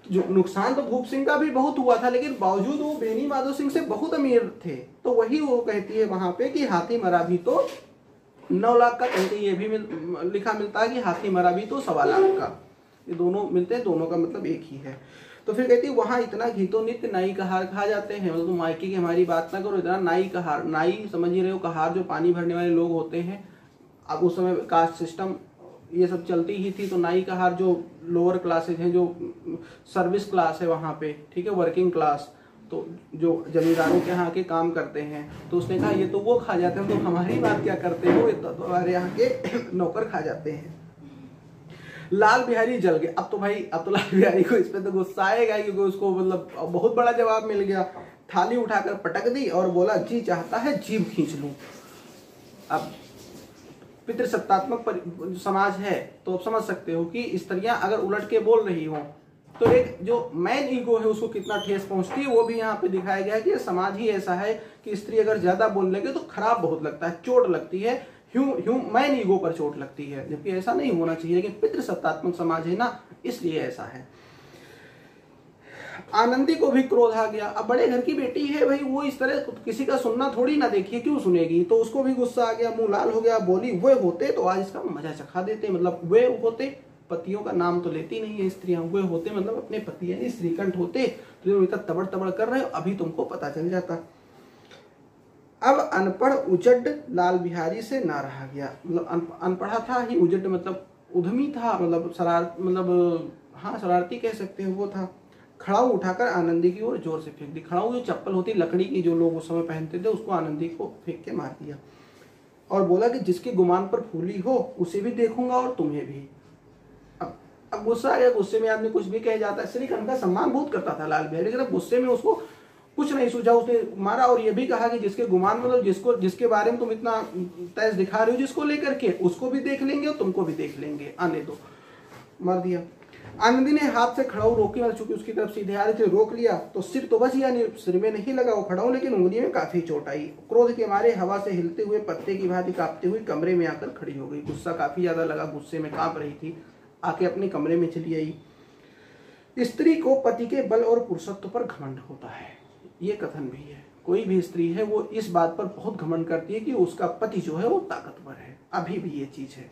जो नुकसान तो भूप सिंह का भी बहुत हुआ था, लेकिन बावजूद वो बेनी माधव सिंह से बहुत अमीर थे। तो वही वो कहती है वहां पे कि हाथी मरा भी तो 9 लाख का, कहीं ये भी लिखा मिलता है कि हाथी मरा भी तो 1.25 लाख का। ये दोनों मिलते हैं, दोनों का मतलब एक ही है। तो फिर कहती है वहाँ इतना घी तो नित्य नाई कहार खा जाते हैं। मतलब तुम मायके की हमारी बात ना करो, इतना नाई कहार, नाई समझ ही रहे हो, कहार जो पानी भरने वाले लोग होते हैं। अब उस समय कास्ट सिस्टम ये सब चलती ही थी, तो नाई कहार जो लोअर क्लासेज हैं, जो सर्विस क्लास है वहाँ पे, ठीक है, वर्किंग क्लास, तो जो जमींदारों के यहाँ के काम करते हैं, तो उसने कहा ये तो वो खा जाते हैं, तो हमारी बात क्या करते हो, ये तो हमारे यहाँ के नौकर खा जाते हैं। लाल बिहारी जल गए। अब तो भाई, अब तो लाल बिहारी को इस पे तो गुस्सा आएगा, क्योंकि उसको मतलब बहुत बड़ा जवाब मिल गया। थाली उठाकर पटक दी और बोला जी चाहता है जीभ खींच लूं। अब पितृसत्तात्मक समाज है, तो आप समझ सकते हो कि स्त्रियां अगर उलट के बोल रही हों तो एक जो मैन ईगो है उसको कितना ठेस पहुंचती है, वो भी यहाँ पे दिखाया गया है कि समाज ही ऐसा है कि स्त्री अगर ज्यादा बोल लगे तो खराब बहुत लगता है, चोट लगती है, मैन ईगो पर चोट लगती है, जबकि ऐसा नहीं होना चाहिए। लेकिन पितृसत्तात्मक समाज है ना, इसलिए ऐसा है। आनंदी को भी क्रोध आ गया। अब बड़े घर की बेटी है भाई, वो इस तरह किसी का सुनना थोड़ी ना, देखिए क्यों सुनेगी, तो उसको भी गुस्सा आ गया, मुंह लाल हो गया। बोली वे होते तो आज इसका मजा चखा देते। मतलब वे होते, पतियों का नाम तो लेती नहीं है स्त्रियां, वे होते मतलब अपने पति यानी श्रीकंठ होते, तो इतना तबड़ तबड़ कर रहे हो, अभी तुमको पता चल जाता। अब अनपढ़ उजड लाल बिहारी से ना रहा गया। मतलब अनपढ़ा था ही, उजड मतलब उधमी था, मतलब शरारती कह सकते हो वो था। खड़ाऊ उठाकर आनंदी की ओर जोर से फेंक दी। खड़ाऊ जो चप्पल होती लकड़ी की, जो लोग उस समय पहनते थे, उसको आनंदी को फेंक के मार दिया और बोला कि जिसके गुमान पर फूली हो उसे भी देखूंगा और तुम्हें भी। अब गुस्सा आ गया, गुस्से में आदमी कुछ भी कह जाता है। श्रीकंठ का सम्मान बहुत करता था लाल बिहारी, लेकिन अब गुस्से में उसको कुछ नहीं सूझा, उसने मारा और ये भी कहा कि जिसके गुमान मतलब जिसके बारे में तुम इतना तेज दिखा रहे हो, जिसको लेकर के, उसको भी देख लेंगे और तुमको भी देख लेंगे, आने दो। मार दिया। आनंदी ने हाथ से खड़ाऊ रोकी, मतलब चूंकि उसकी तरफ सीधे आ रहे थे, रोक लिया तो सिर तो बच गया, सिर में नहीं लगा वो खड़ाऊ, लेकिन उंगली में काफी चोट आई। क्रोध के मारे हवा से हिलते हुए पत्ते की भांति कांपते हुए कमरे में आकर खड़ी हो गई। गुस्सा काफी ज्यादा लगा, गुस्से में कांप रही थी, आके अपने कमरे में चली आई। स्त्री को पति के बल और पुरुषत्व पर घमंड होता है, ये कथन भी है। कोई भी स्त्री है वो इस बात पर बहुत घमंड करती है कि उसका पति जो है वो ताकतवर है, अभी भी ये चीज है।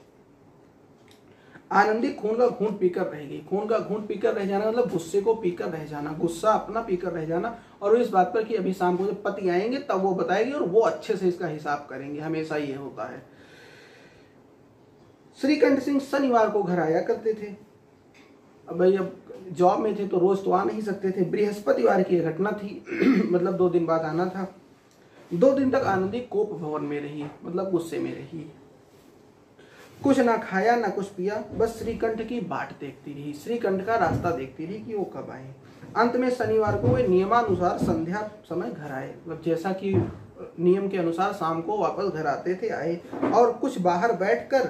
आनंदी खून का घूंट पीकर रह गई। खून का घूंट पीकर रह जाना मतलब गुस्से को पीकर रह जाना, गुस्सा अपना पीकर रह जाना, और इस बात पर कि अभी शाम को जब पति आएंगे तब वो बताएगी और वो अच्छे से इसका हिसाब करेंगे, हमेशा ये होता है। श्रीकंठ सिंह शनिवार को घर आया करते थे। अब भाई अब जॉब में थे तो रोज तो आ नहीं सकते थे, बृहस्पतिवार की घटना थी मतलब 2 दिन बाद आना था। 2 दिन तक आनंदी कोप भवन में रही, मतलब गुस्से में रही। कुछ ना खाया ना कुछ पिया, बस श्रीकंठ की बाट देखती रही, श्रीकंठ का रास्ता देखती रही कि वो कब आए। अंत में शनिवार को वे नियमानुसार संध्या समय घर आए, मतलब जैसा कि नियम के अनुसार शाम को वापस घर आते थे, आए। और कुछ बाहर बैठकर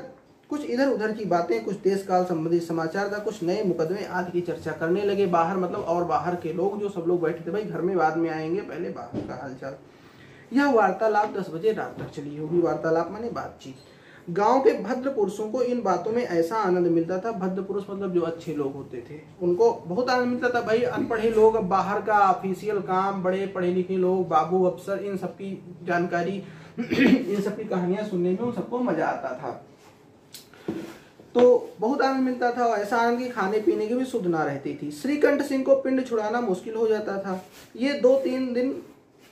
कुछ इधर उधर की बातें, कुछ देश काल संबंधी समाचार था, कुछ नए मुकदमे आदि की चर्चा करने लगे। बाहर मतलब और बाहर के लोग, जो सब लोग बैठे थे, भाई घर में बाद में आएंगे, पहले बाहर का हालचाल। यह वार्तालाप 10 बजे रात तक चली होगी। वार्तालाप माने बातचीत। गांव के भद्र पुरुषों को इन बातों में ऐसा आनंद मिलता था, भद्र पुरुष मतलब जो अच्छे लोग होते थे, उनको बहुत आनंद मिलता था। भाई अनपढ़े लोग, अब बाहर का ऑफिशियल काम, बड़े पढ़े लिखे लोग, बाबू अफसर, इन सबकी जानकारी इन सबकी कहानियां सुनने में उन सबको मजा आता था, तो बहुत आनंद मिलता था। ऐसा आनंद की खाने पीने की भी सुध ना रहती थी। श्रीकंठ सिंह को पिंड छुड़ाना मुश्किल हो जाता था। ये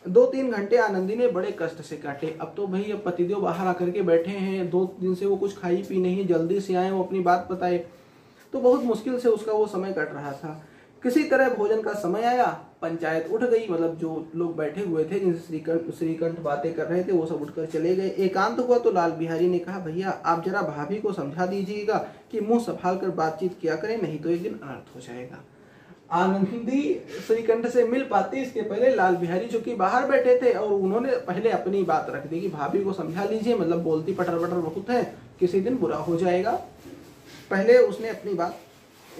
2-3 घंटे आनंदी ने बड़े कष्ट से काटे। अब तो भाई अब पतिदेव बाहर आकर के बैठे हैं, 2 दिन से वो कुछ खाई पी नहीं, जल्दी से आए, वो अपनी बात बताए, तो बहुत मुश्किल से उसका वो समय कट रहा था। किसी तरह भोजन का समय आया, पंचायत उठ गई, मतलब जो लोग बैठे हुए थे जिनसे श्रीकंठ बातें कर रहे थे वो सब उठकर चले गए। एकांत हुआ तो लाल बिहारी ने कहा, भैया आप जरा भाभी को समझा दीजिएगा कि मुंह संभाल कर बातचीत किया करें, नहीं तो एक दिन अनर्थ हो जाएगा। आनंदी श्रीकंठ से मिल पाती इसके पहले लाल बिहारी जो कि बाहर बैठे थे, और उन्होंने पहले अपनी बात रख दी कि भाभी को समझा लीजिए, मतलब बोलती पटर पटर बहुत है, किसी दिन बुरा हो जाएगा। पहले उसने अपनी बात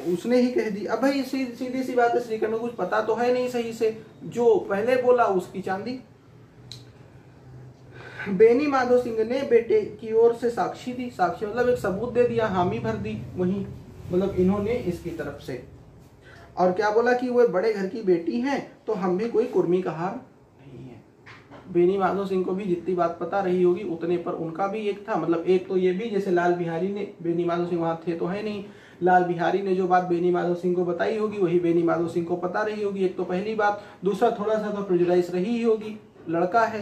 उसने ही कह दी। अब भाई सीधी सी बात है, श्रीकंठ को कुछ पता तो है नहीं सही से, जो पहले बोला उसकी चांदी। बेनी माधो सिंह ने बेटे की ओर से साक्षी दी, साक्षी मतलब एक सबूत दे दिया, हामी भर दी वही, मतलब इन्होंने इसकी तरफ से। और क्या बोला कि वो बड़े घर की बेटी हैं तो हम भी कोई कुर्मी का हार नहीं है। बेनी माधो सिंह को भी जितनी बात पता रही होगी उतने पर उनका भी एक था, मतलब एक तो ये भी, जैसे लाल बिहारी ने, बेनी माधो सिंह वहां थे तो है नहीं, लाल बिहारी ने जो बात बेनी माधव सिंह को बताई होगी वही बेनी माधव सिंह को पता रही होगी। एक तो पहली बात, दूसरा थोड़ा सा तो प्रेजुडाइज रही ही होगी, लड़का है,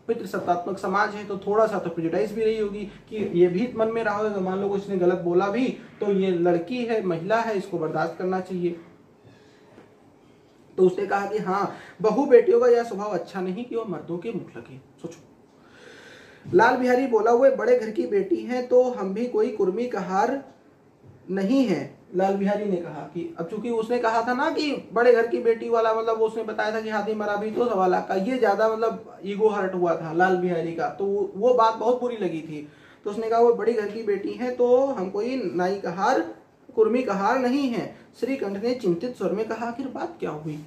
पितृसत्तात्मक समाज है, तो थोड़ा सा तो प्रेजुडाइज भी रही होगी कि ये भी मन में रहा होगा कि मान लो कुछ ने गलत बोला भी तो ये लड़की है, महिला है, इसको बर्दाश्त करना चाहिए। तो उसने कहा कि हाँ, बहू बेटियों का यह स्वभाव अच्छा नहीं कि वो मर्दों के मुख लगे। सोचो। लाल बिहारी बोला, वो बड़े घर की बेटी है तो हम भी कोई कुर्मी कहार नहीं है। लाल बिहारी ने कहा कि अब चूंकि उसने कहा था ना कि बड़े घर की बेटी वाला, मतलब उसने बताया था कि हाथी मरा भी तो 1.25 लाख का, ये ज्यादा मतलब ईगो हर्ट हुआ था लाल बिहारी का, तो वो बात बहुत बुरी लगी थी। तो उसने कहा वो बड़ी घर की बेटी है तो हम कोई नाई कहार कुर्मी कहार नहीं है। श्रीकंठ ने चिंतित स्वर में कहा, आखिर बात क्या हुई?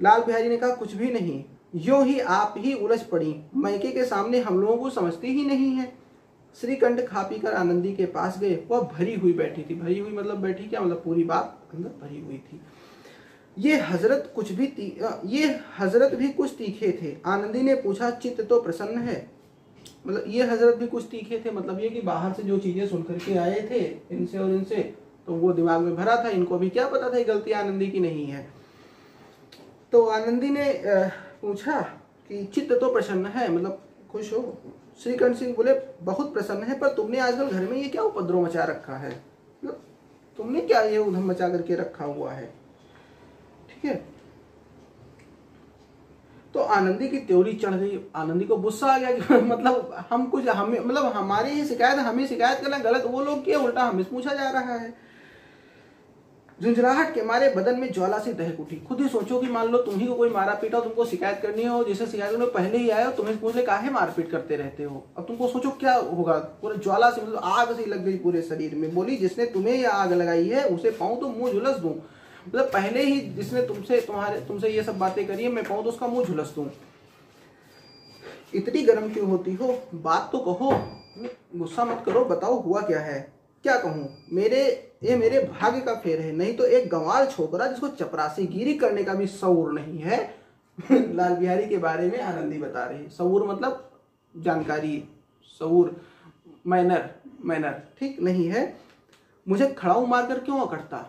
लाल बिहारी ने कहा, कुछ भी नहीं, यूं ही आप ही उलझ पड़ी, मैके के सामने हम लोगों को समझती ही नहीं है। श्रीकंठ खा पी कर आनंदी के पास गए। वह भरी हुई बैठी थी। भरी हुई मतलब बैठी क्या मतलब, पूरी बात अंदर भरी हुई थी। ये हजरत भी कुछ तीखे थे। आनंदी ने पूछा, चित्त तो प्रसन्न है? मतलब ये हजरत भी कुछ तीखे थे, मतलब ये कि बाहर से जो चीजें सुन करके आए थे इनसे और इनसे, तो वो दिमाग में भरा था। इनको भी क्या पता था ये गलती आनंदी की नहीं है। तो आनंदी ने पूछा कि चित्त तो प्रसन्न है, मतलब खुश हो? श्रीकंठ सिंह बोले, बहुत प्रसन्न है, पर तुमने आजकल घर में ये क्या उपद्रव मचा रखा है? मतलब तुमने क्या ये उधम मचा करके रखा हुआ है? ठीक है। तो आनंदी की त्योरी चढ़ गई। आनंदी को गुस्सा आ गया कि मतलब हमें मतलब हमारी ही शिकायत, हमें शिकायत करना गलत, वो लोग किया, उल्टा हमें पूछा जा रहा है। झुंझलाहट के मारे बदन में ज्वाला सी दहक उठी। खुद ही सोचो कि मान लो तुम्ही को कोई मारा पीटा, तुमको शिकायत करनी हो, जिसे शिकायत करने पहले ही आया, तुम्हें पूछ ले काहे मारपीट करते रहते हो। अब तुमको सोचो क्या होगा। पूरे ज्वाला से मतलब आग सी लग गई पूरे शरीर में। बोली, जिसने तुम्हें यह आग लगाई है उसे पाऊं तो मुंह झुलस दूं। मतलब पहले ही जिसने तुमसे ये सब बातें करी है, मैं पाऊं तो उसका मुंह झुलस दूं। इतनी गर्म क्यों होती हो? बात तो कहो, गुस्सा मत करो, बताओ हुआ क्या है? क्या कहूँ, ये मेरे भाग्य का फेर है, नहीं तो एक गंवार छोकरा जिसको चपरासीगिरी करने का भी शऊर नहीं है। लाल बिहारी के बारे में आनंदी बता रही। शऊर मतलब जानकारी, शऊर मैनर ठीक नहीं है, मुझे खड़ाऊ मारकर क्यों अकड़ता?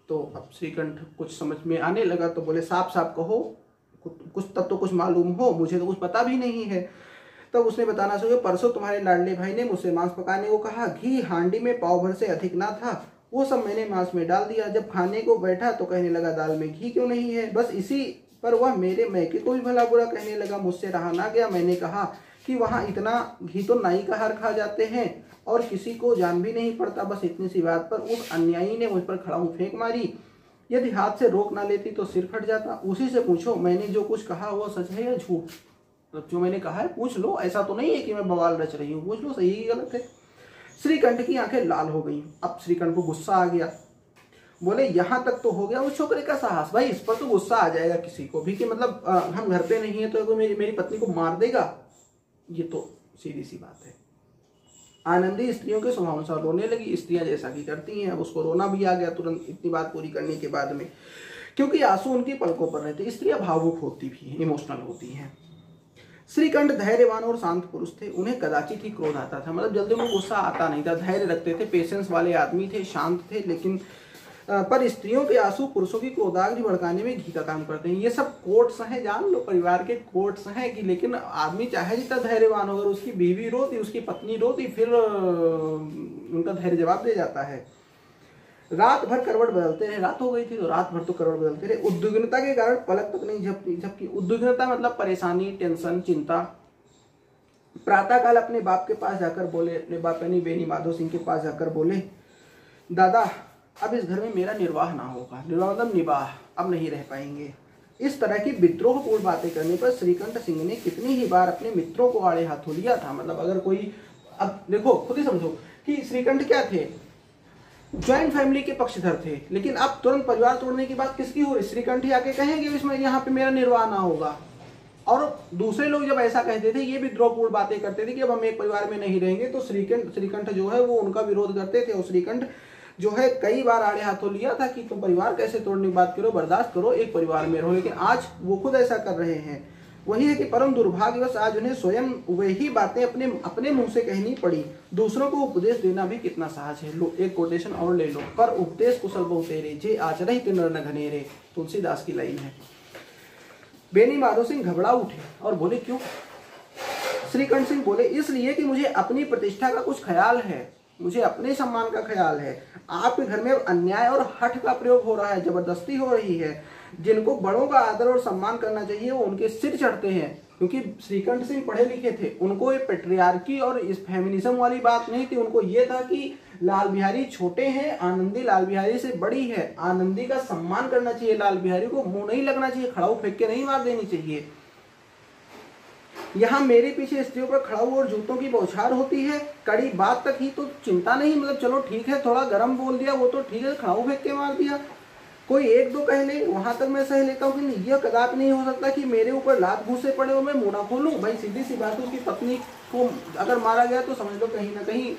तो अब श्रीकंठ कुछ समझ में आने लगा, तो बोले, साफ साफ कहो, कुछ तब तो कुछ मालूम हो, मुझे तो कुछ पता भी नहीं है। तब उसने बताना शुरू, परसों तुम्हारे लाडले भाई ने मुझसे मांस पकाने को कहा, घी हांडी में पाव भर से अधिक ना था, वो सब मैंने मांस में डाल दिया। जब खाने को बैठा तो कहने लगा, दाल में घी क्यों नहीं है? बस इसी पर वह मेरे मैके को भी भला बुरा कहने लगा। मुझसे रहा ना गया, मैंने कहा कि वहाँ इतना घी तो नाई का हार खा जाते हैं और किसी को जान भी नहीं पड़ता। बस इतनी सी बात पर उस अन्यायी ने मुझ पर खड़ाऊ फेंक मारी। यदि हाथ से रोक ना लेती तो सिर फट जाता। उसी से पूछो, मैंने जो कुछ कहा वो सच है या झूठ? जो मैंने कहा है पूछ लो, ऐसा तो नहीं है कि मैं बवाल रच रही हूँ, पूछ लो सही है गलत है। श्रीकंठ की आंखें लाल हो गई। अब श्रीकंठ को गुस्सा आ गया। बोले, यहाँ तक तो हो गया उस छोकरे का साहस। भाई इस पर तो गुस्सा आ जाएगा किसी को भी कि मतलब हम घर पे नहीं है तो मेरी पत्नी को मार देगा, ये तो सीधी सी बात है। आनंदी स्त्रियों के स्वभाव अनुसार रोने लगी। स्त्रियां जैसा कि करती हैं। अब उसको रोना भी आ गया तुरंत इतनी बात पूरी करने के बाद में, क्योंकि आंसू उनकी पलकों पर रहते। स्त्रियां भावुक होती भी हैं, इमोशनल होती हैं। श्रीकंठ धैर्यवान और शांत पुरुष थे। उन्हें कदाचित ही क्रोध आता था, मतलब जल्दी उनको गुस्सा आता नहीं था। धैर्य रखते थे, पेशेंस वाले आदमी थे, शांत थे। लेकिन पर स्त्रियों के आंसू पुरुषों की क्रोधाग्नि भड़काने में घी का काम करते हैं। ये सब कोट्स हैं, जान लो, परिवार के कोट्स हैं कि लेकिन आदमी चाहे जितना धैर्यवान हो, अगर उसकी बीवी रोती, उसकी पत्नी रोती, फिर उनका धैर्य जवाब दे जाता है। रात भर करवट बदलते रहे। रात हो गई थी तो रात भर तो करवट बदलते रहे। उद्विग्नता के कारण पलक तक नहीं झपकी। उद्विग्नता मतलब परेशानी, टेंशन, चिंता। प्रातःकाल अपने बाप के पास जाकर बोले, अपने बाप यानी बेनी माधव सिंह के पास जाकर बोले, दादा अब इस घर में मेरा निर्वाह ना होगा। निर्वाह मतलब निवाह, अब नहीं रह पाएंगे। इस तरह की विद्रोहपूर्ण बातें करने पर श्रीकंठ सिंह ने कितनी ही बार अपने मित्रों को आड़े हाथों लिया था। मतलब अगर कोई, अब देखो खुद ही समझो कि श्रीकंठ क्या थे, ज्वाइंट फैमिली के पक्षधर थे, लेकिन अब तुरंत परिवार तोड़ने की बात किसकी हो रही? श्रीकंठ ही आके कहेंगे इसमें यहाँ पे मेरा निर्वाह ना होगा। और दूसरे लोग जब ऐसा कहते थे, ये विद्रोहपूर्ण बातें करते थे कि अब हम एक परिवार में नहीं रहेंगे, तो श्रीकंठ जो है वो उनका विरोध करते थे। और श्रीकंठ जो है कई बार आड़े हाथों लिया था कि तुम परिवार कैसे तोड़ने की बात करो, बर्दाश्त करो, एक परिवार में रहो। लेकिन आज वो खुद ऐसा कर रहे हैं। वही है कि परम दुर्भाग्यवश आज उन्हें स्वयं वही बातें अपने अपने मुंह से कहनी पड़ी। दूसरों को उपदेश देना भी कितना सहज है। लो एक कोटेशन और ले लो, पर उपदेश कुशल बहु तेरे, जे आचरहि तिनर न घनेरे, तुलसीदास की लाइन है। बेनी माधो सिंह घबरा उठे और बोले क्यों? श्रीकंठ सिंह बोले इसलिए कि मुझे अपनी प्रतिष्ठा का कुछ ख्याल है, मुझे अपने सम्मान का ख्याल है। आपके घर में अब अन्याय और हठ का प्रयोग हो रहा है, जबरदस्ती हो रही है। जिनको बड़ों का आदर और सम्मान करना चाहिए वो उनके सिर चढ़ते हैं। क्योंकि श्रीकंठ सिंह पढ़े लिखे थे, उनको ये पेट्रियार्की और इस फेमिनिज्म वाली बात नहीं थी। उनको ये था कि लाल बिहारी छोटे हैं, आनंदी लाल बिहारी से बड़ी है, आनंदी का सम्मान करना चाहिए, लाल बिहारी को मुंह नहीं लगना चाहिए, खड़ाऊ फेंक के नहीं मार देनी चाहिए। यहाँ मेरे पीछे स्त्रियों पर खड़ाऊ और जूतों की बौछार होती है। कड़ी बात तक ही तो चिंता नहीं, मतलब चलो ठीक है, थोड़ा गर्म बोल दिया वो तो ठीक है, खड़ाऊ फेंक के मार दिया। कोई एक दो कह ले वहां तक मैं सह लेता हूँ कि यह कदापि नहीं हो सकता कि मेरे ऊपर लात घूसे पड़े और मैं मुंह ना खोलूं। भाई सीधी सी बात है, उसकी पत्नी को अगर मारा गया तो समझ लो कहीं ना कहीं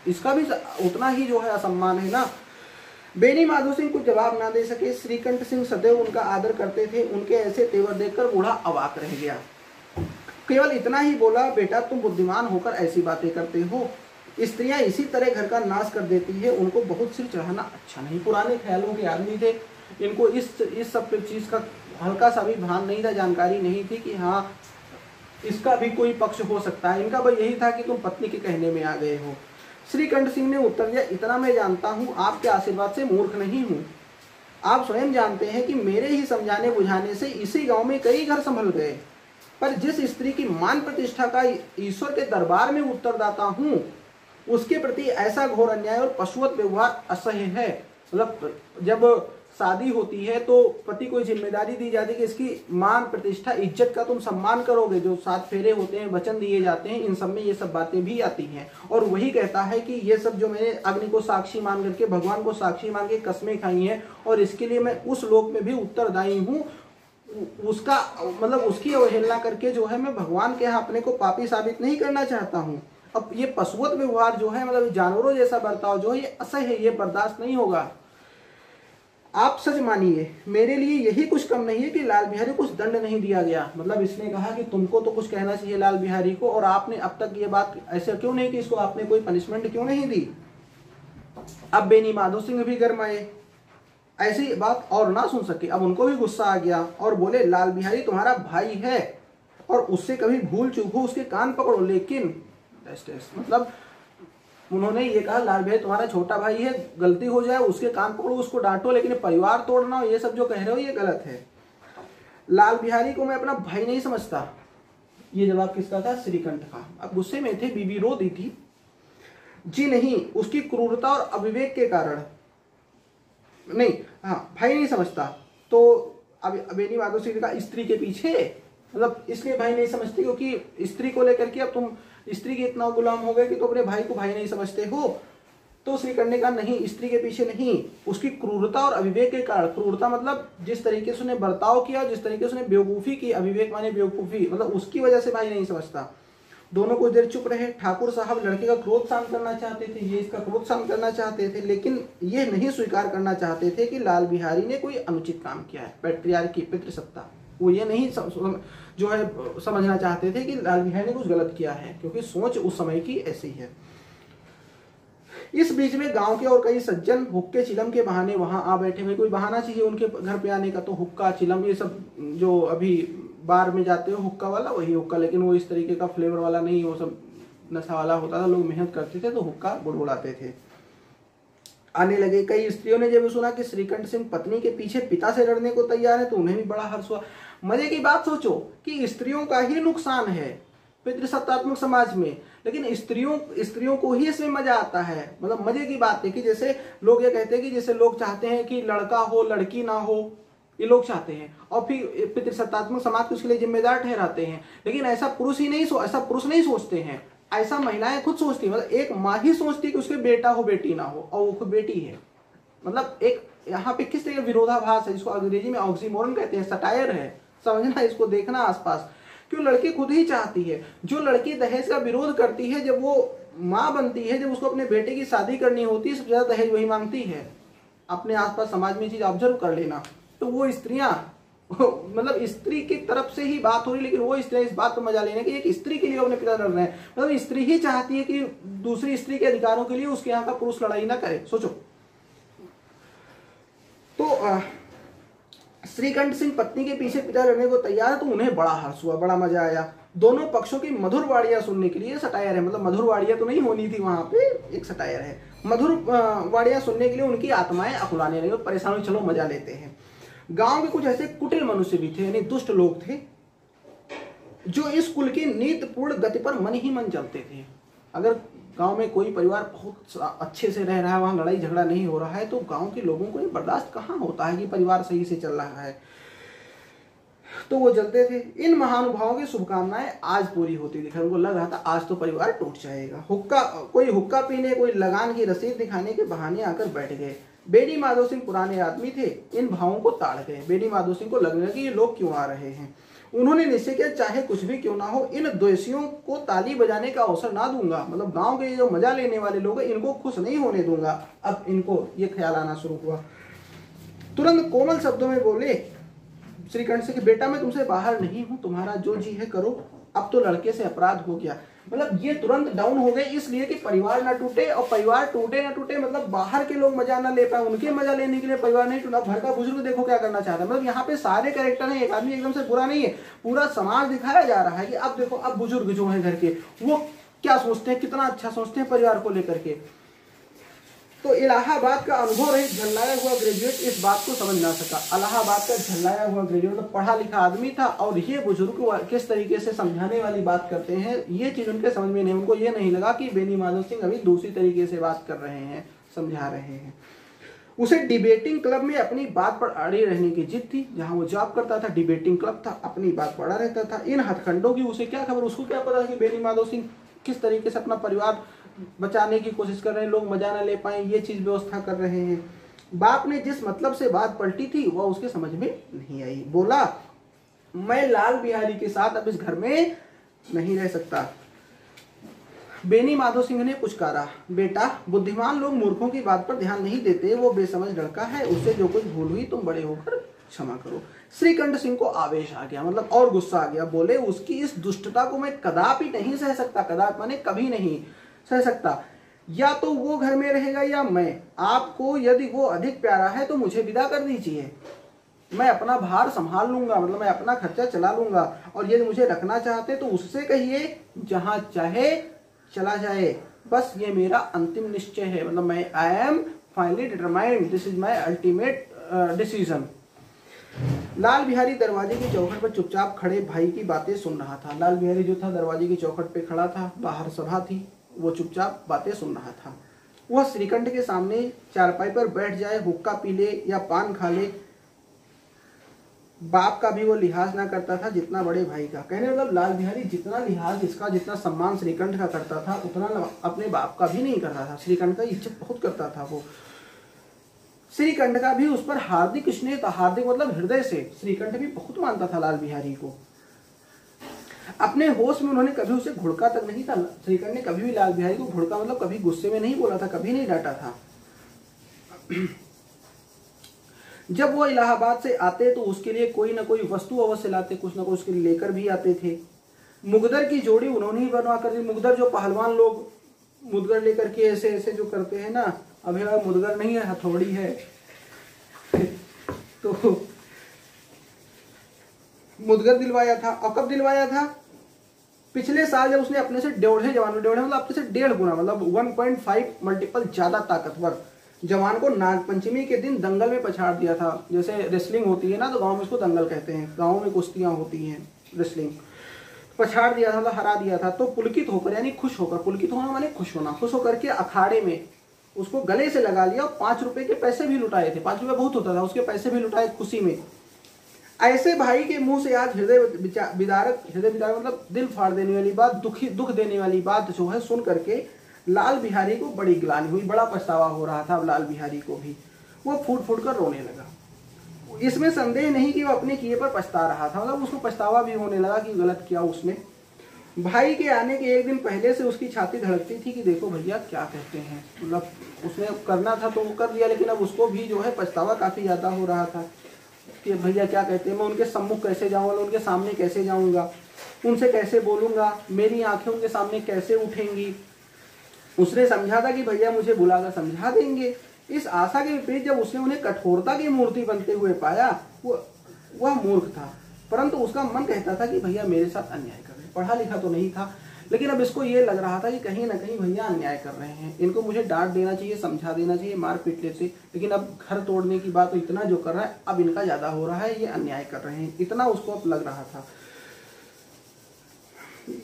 इसका भी उतना ही जो है असम्मान है ना। बेनी माधो सिंह कुछ जवाब ना दे सके। श्रीकंठ सिंह सदैव उनका आदर करते थे, उनके ऐसे तेवर देखकर बूढ़ा अवाक रह गया। केवल इतना ही बोला, बेटा तुम बुद्धिमान होकर ऐसी बातें करते हो, स्त्रियां इसी तरह घर का नाश कर देती है, उनको बहुत सिर चढ़ाना अच्छा नहीं। पुराने ख्यालों के आदमी थे, इनको इस सब चीज का हल्का सा भी भान नहीं था, जानकारी नहीं थी कि हाँ इसका भी कोई पक्ष हो सकता है। इनका भाई यही था कि तुम पत्नी के कहने में आ गए हो। श्रीकंठ सिंह ने उत्तर दिया, इतना मैं जानता हूँ, आपके आशीर्वाद से मूर्ख नहीं हूँ। आप स्वयं जानते हैं कि मेरे ही समझाने बुझाने से इसी गांव में कई घर संभल गए, पर जिस स्त्री की मान प्रतिष्ठा का ईश्वर के दरबार में उत्तरदाता हूँ, उसके प्रति ऐसा घोर अन्याय और पशुवत व्यवहार असह्य है। मतलब जब शादी होती है तो पति को जिम्मेदारी दी जाती है कि इसकी मान प्रतिष्ठा इज्जत का तुम सम्मान करोगे। जो 7 फेरे होते हैं, वचन दिए जाते हैं, इन सब में ये सब बातें भी आती हैं। और वही कहता है कि ये सब जो मैंने अग्नि को साक्षी मान करके, भगवान को साक्षी मान के कस्में खाई हैं और इसके लिए मैं उस लोक में भी उत्तरदायी हूँ, उसका मतलब उसकी अवहेलना करके जो है मैं भगवान के यहाँ अपने को पापी साबित नहीं करना चाहता हूँ। अब ये पशुवत व्यवहार जो है, मतलब जानवरों जैसा बर्ताव जो है, ये असह्य है, ये बर्दाश्त नहीं होगा। आप सच मानिए, मेरे लिए यही कुछ कम नहीं है कि लाल बिहारी को कुछ दंड नहीं दिया गया। मतलब इसने कहा कि तुमको तो कुछ कहना चाहिए लाल बिहारी को, और आपने अब तक ये बात ऐसे क्यों नहीं कि इसको आपने कोई पनिशमेंट क्यों नहीं दी। अब बेनी माधो सिंह भी गरमाए, ऐसी बात और ना सुन सके। अब उनको भी गुस्सा आ गया और बोले, लाल बिहारी तुम्हारा भाई है और उससे कभी भूल चूक हो उसके कान पकड़ो, लेकिन मतलब उन्होंने ये कहा लाल बिहारी तुम्हारा छोटा भाई है, गलती हो जाए उसके कान पकड़ो, उसको डांटो, लेकिन परिवार तोड़ना ये सब जो कह रहे हो ये गलत है। लाल बिहारी को मैं अपना भाई नहीं समझता। ये जवाब किसका था? श्रीकंठ का। अब गुस्से में थे, बीबी रो दी थी। जी नहीं, उसकी क्रूरता और अविवेक के कारण नहीं, हाँ भाई नहीं समझता। तो अब बेनी माधो सिंह का स्त्री के पीछे, मतलब इसलिए भाई नहीं समझते क्योंकि स्त्री को लेकर के अब तुम स्त्री के इतना गुलाम हो गए कि तो अपने भाई को भाई नहीं समझते हो। तो श्रीकंठ ने कहा नहीं, स्त्री के पीछे नहीं, उसकी क्रूरता और अविवेक के कारण। क्रूरता मतलब जिस तरीके से उसने बर्ताव किया, जिस तरीके से उसने बेवकूफी की, अविवेक माने बेवकूफी, मतलब उसकी वजह से भाई नहीं समझता। दोनों कुछ देर चुप रहे। ठाकुर साहब लड़के का क्रोध शांत करना चाहते थे, ये इसका क्रोध शांत करना चाहते थे, लेकिन ये नहीं स्वीकार करना चाहते थे कि लाल बिहारी ने कोई अनुचित काम किया है। पैट्रियार्की, पितृसत्ता, वो ये नहीं जो है समझना चाहते थे कि लाल बिहारी ने कुछ गलत किया है, क्योंकि सोच उस समय की ऐसी है। इस बीच में गांव के और कई सज्जन हुक्के चिलम के बहाने वहां आ बैठे हुए। कोई बहाना चाहिए उनके घर पे आने का, तो हुक्का चिलम ये सब जो अभी बार में जाते हो हुक्का वाला, वही हुक्का, लेकिन वो इस तरीके का फ्लेवर वाला नहीं, वो सब नशा वाला होता था। लोग मेहनत करते थे तो हुक्का बुड़बुड़ाते थे। आने लगे। कई स्त्रियों ने जब सुना कि श्रीकंठ सिंह पत्नी के पीछे पिता से लड़ने को तैयार है तो उन्हें भी बड़ा हर्ष हुआ। मजे की बात सोचो कि स्त्रियों का ही नुकसान है पितृसत्तात्मक समाज में, लेकिन स्त्रियों को ही इसमें मजा आता है। मतलब मजे की बात है कि जैसे लोग ये कहते हैं कि जैसे लोग चाहते हैं कि लड़का हो लड़की ना हो, ये लोग चाहते हैं, और फिर पितृसत्तात्मक समाज को उसके लिए जिम्मेदार ठहराते हैं। लेकिन ऐसा पुरुष नहीं सोचते हैं, ऐसा महिलाएं खुद सोचती है। मतलब एक माँ ही सोचती है कि उसके बेटा हो बेटी ना हो, और वो खुद बेटी है। मतलब एक यहाँ पे किस तरह का विरोधाभास है, जिसको अंग्रेजी में ऑक्सीमोरन कहते हैं, सटायर है। समझना, इसको देखना आसपास। क्यों? लड़की खुद ही चाहती है। जो लड़की दहेज का विरोध करती है, जब वो माँ बनती है, जब उसको अपने बेटे की शादी करनी होती है, सबसे ज्यादा दहेज वही मांगती है। अपने आसपास समाज में चीज ऑब्जर्व कर लेना। तो वो स्त्रियां मतलब स्त्री की तरफ से ही बात हो रही, लेकिन वो स्त्री इस बात पर मजा लेने की एक स्त्री के लिए अपने पिता लड़ रहे हैं। मतलब स्त्री ही चाहती है कि दूसरी स्त्री के अधिकारों के लिए उसके यहाँ का पुरुष लड़ाई ना करे। सोचो। तो श्रीकंठ सिंह पत्नी के पीछे पिता लड़ने को तैयार है, तो उन्हें बड़ा हर्ष हुआ, बड़ा मजा आया। दोनों पक्षों की मधुर वाड़ियां सुनने के लिए, सटायर है मतलब मधुर वाड़ियां तो नहीं होनी थी वहां पे, एक सटायर है। मधुर वाड़ियां सुनने के लिए उनकी आत्माएं अकुलाने लगी, परेशान हुई, चलो मजा लेते हैं। गांव के कुछ ऐसे कुटिल मनुष्य भी थे, यानी दुष्ट लोग थे, जो इस कुल की नीतिपूर्ण गति पर मन ही मन चलते थे। अगर गांव में कोई परिवार बहुत अच्छे से रह रहा है, वहां लड़ाई झगड़ा नहीं हो रहा है, तो गांव के लोगों को ये बर्दाश्त कहाँ होता है कि परिवार सही से चल रहा है। तो वो जलते थे। इन महानुभावों की शुभकामनाएं आज पूरी होती थी। उनको लग रहा था आज तो परिवार टूट जाएगा। कोई हुक्का पीने, कोई लगान की रसीद दिखाने के बहाने आकर बैठ गए। बेनी माधव सिंह पुराने आदमी थे, इन भावों को ताड़ गए। बेनी माधव सिंह को लगने लगा कि ये लोग क्यों आ रहे हैं। उन्होंने निश्चय किया, चाहे कुछ भी क्यों ना हो, इन द्वेषियों को ताली बजाने का अवसर ना दूंगा। मतलब गांव के जो मजा लेने वाले लोग हैं, इनको खुश नहीं होने दूंगा। अब इनको ये ख्याल आना शुरू हुआ। तुरंत कोमल शब्दों में बोले श्रीकंठ से कि बेटा मैं तुमसे बाहर नहीं हूं, तुम्हारा जो जी है करो, अब तो लड़के से अपराध हो गया। मतलब ये तुरंत डाउन हो गए, इसलिए कि परिवार ना टूटे, और परिवार टूटे ना टूटे मतलब बाहर के लोग मजा ना ले पाए, उनके मजा लेने के लिए परिवार नहीं टूटा। घर का बुजुर्ग देखो क्या करना चाहता है। मतलब यहाँ पे सारे कैरेक्टर हैं, एक आदमी एकदम से बुरा नहीं है, पूरा समाज दिखाया जा रहा है कि अब देखो, अब बुजुर्ग जो है घर के, वो क्या सोचते हैं, कितना अच्छा सोचते हैं परिवार को लेकर के। तो इलाहाबाद का अनुभव रहित झल्लाया हुआ ग्रेजुएट इस बात को समझ ना सका। इलाहाबाद का झल्लाया हुआ ग्रेजुएट मतलब पढ़ा लिखा आदमी था, और ये बुजुर्ग किस तरीके से समझाने वाली बात करते हैं, ये चीज उनके समझ में नहीं। उनको ये नहीं लगा कि बेनी माधव सिंह अभी दूसरी तरीके से बात कर रहे हैं, समझा रहे हैं। उसे डिबेटिंग क्लब में अपनी बात पर अड़े रहने की जिद थी। जहां वो जॉब करता था, डिबेटिंग क्लब था, अपनी बात पर अड़ा रहता था। इन हथखंडों की उसे क्या खबर, उसको क्या पता कि बेनी माधव सिंह किस तरीके से अपना परिवार बचाने की कोशिश कर रहे हैं, लोग मजा ना ले पाए, ये चीज व्यवस्था कर रहे हैं। बाप ने जिस मतलब से बात पलटी थी वह उसके समझ में नहीं आई। बोला, मैं लाल बिहारी के साथ अब इस घर में नहीं रह सकता। बेनी माधव सिंह ने पुचकारा, बेटा बुद्धिमान लोग मूर्खों की बात पर ध्यान नहीं देते, वो बेसमझ लड़का है, उससे जो कुछ भूल हुई तुम बड़े होकर क्षमा करो। श्रीकंठ सिंह को आवेश आ गया, मतलब और गुस्सा आ गया। बोले, उसकी इस दुष्टता को मैं कदापि नहीं सह सकता। कदापि माने कभी नहीं सह सकता। या तो वो घर में रहेगा या मैं। आपको यदि वो अधिक प्यारा है तो मुझे विदा कर दीजिए, मैं अपना भार संभाल लूंगा, मतलब मैं अपना खर्चा चला लूंगा। और यदि मुझे रखना चाहते तो उससे कहिए जहां चाहे चला जाए, बस ये मेरा अंतिम निश्चय है। मतलब मैं I am finally determined, this is my ultimate decision. Lal Bihari दरवाजे की चौखट पर चुपचाप खड़े भाई की बातें सुन रहा था। लाल बिहारी जो था दरवाजे की चौखट पे खड़ा था, बाहर सभा थी, वो चुपचाप बातें सुन रहा था। वह श्रीकंठ के सामने चारपाई पर बैठ जाए, हुक्का पी ले या पान खा ले, बाप का भी वो लिहाज ना करता था जितना बड़े भाई का। कहने मतलब लाल बिहारी जितना लिहाज इसका, जितना सम्मान श्रीकंठ का करता था, उतना अपने बाप का भी नहीं करता था। श्रीकंठ का इज्जत बहुत करता था वो। श्रीकंठ का भी उस पर हार्दिक स्नेह था। हार्दिक मतलब हृदय से। श्रीकंठ भी बहुत मानता था लाल बिहारी को। अपने होश में उन्होंने कभी उसे घुड़का तक नहीं था। श्रीकंठ ने कभी भी लाल बिहारी को घुड़का मतलब कभी गुस्से में नहीं बोला था, कभी नहीं डांटा था। जब वो इलाहाबाद से आते तो उसके लिए कोई ना कोई वस्तु अवश्य लाते, कुछ ना कुछ उसके लिए लेकर भी आते थे। मुगदर की जोड़ी उन्होंने ही बनवा कर दी। मुगदर जो पहलवान लोग मुदगर लेकर के ऐसे ऐसे जो करते हैं ना, अभी मुदगर नहीं है, हथौड़ी है। तो मुदगर दिलवाया था। और कब दिलवाया था? पिछले साल जब उसने अपने से डेढ़ जवान, डेढ़ मतलब अपने से 1.5 गुना, मतलब 1.5 मल्टीपल ज्यादा ताकतवर जवान को नागपंचमी के दिन दंगल में पछाड़ दिया था। जैसे रेसलिंग होती है ना, तो गांव में इसको दंगल कहते हैं, गांव में कुश्तियां होती हैं, रेसलिंग। पछाड़ दिया था, हरा दिया था। तो पुलकित होकर, यानी खुश होकर, पुलकित होना माने खुश होना, खुश होकर के अखाड़े में उसको गले से लगा लिया और 5 रुपए के पैसे भी लुटाए थे। 5 रुपए बहुत होता था, उसके पैसे भी लुटाए खुशी में। ऐसे भाई के मुंह से आज हृदय विदारक मतलब दिल फाड़ देने वाली बात, दुख देने वाली बात जो है सुन करके लाल बिहारी को बड़ी ग्लानि हुई, बड़ा पछतावा हो रहा था। अब लाल बिहारी को भी वो फूट फूट कर रोने लगा। इसमें संदेह नहीं कि वो अपने किए पर पछता रहा था, मतलब उसको पछतावा भी होने लगा कि गलत किया उसने। भाई के आने के 1 दिन पहले से उसकी छाती धड़कती थी कि देखो भैया क्या कहते हैं, मतलब उसने करना था तो वो कर दिया, लेकिन अब उसको भी जो है पछतावा काफी ज्यादा हो रहा था। कि भैया क्या कहते हैं, मैं उनके सम्मुख कैसे जाऊँगा, उनके सामने कैसे जाऊँगा, उनसे कैसे बोलूँगा, मेरी आंखें उनके सामने कैसे उठेंगी। उसने समझा था कि भैया मुझे बुलाकर समझा देंगे। इस आशा के विपरीत जब उसने उन्हें कठोरता की मूर्ति बनते हुए पाया, वह मूर्ख था, परंतु उसका मन कहता था कि भैया मेरे साथ अन्याय कर रहे हैं। पढ़ा लिखा तो नहीं था, लेकिन अब इसको ये लग रहा था कि कहीं ना कहीं भैया अन्याय कर रहे हैं, इनको मुझे डांट देना चाहिए, समझा देना चाहिए, मार पीट लेते, लेकिन अब घर तोड़ने की बात तो इतना जो कर रहा है, अब इनका ज्यादा हो रहा है, ये अन्याय कर रहे हैं, इतना उसको अब लग रहा था।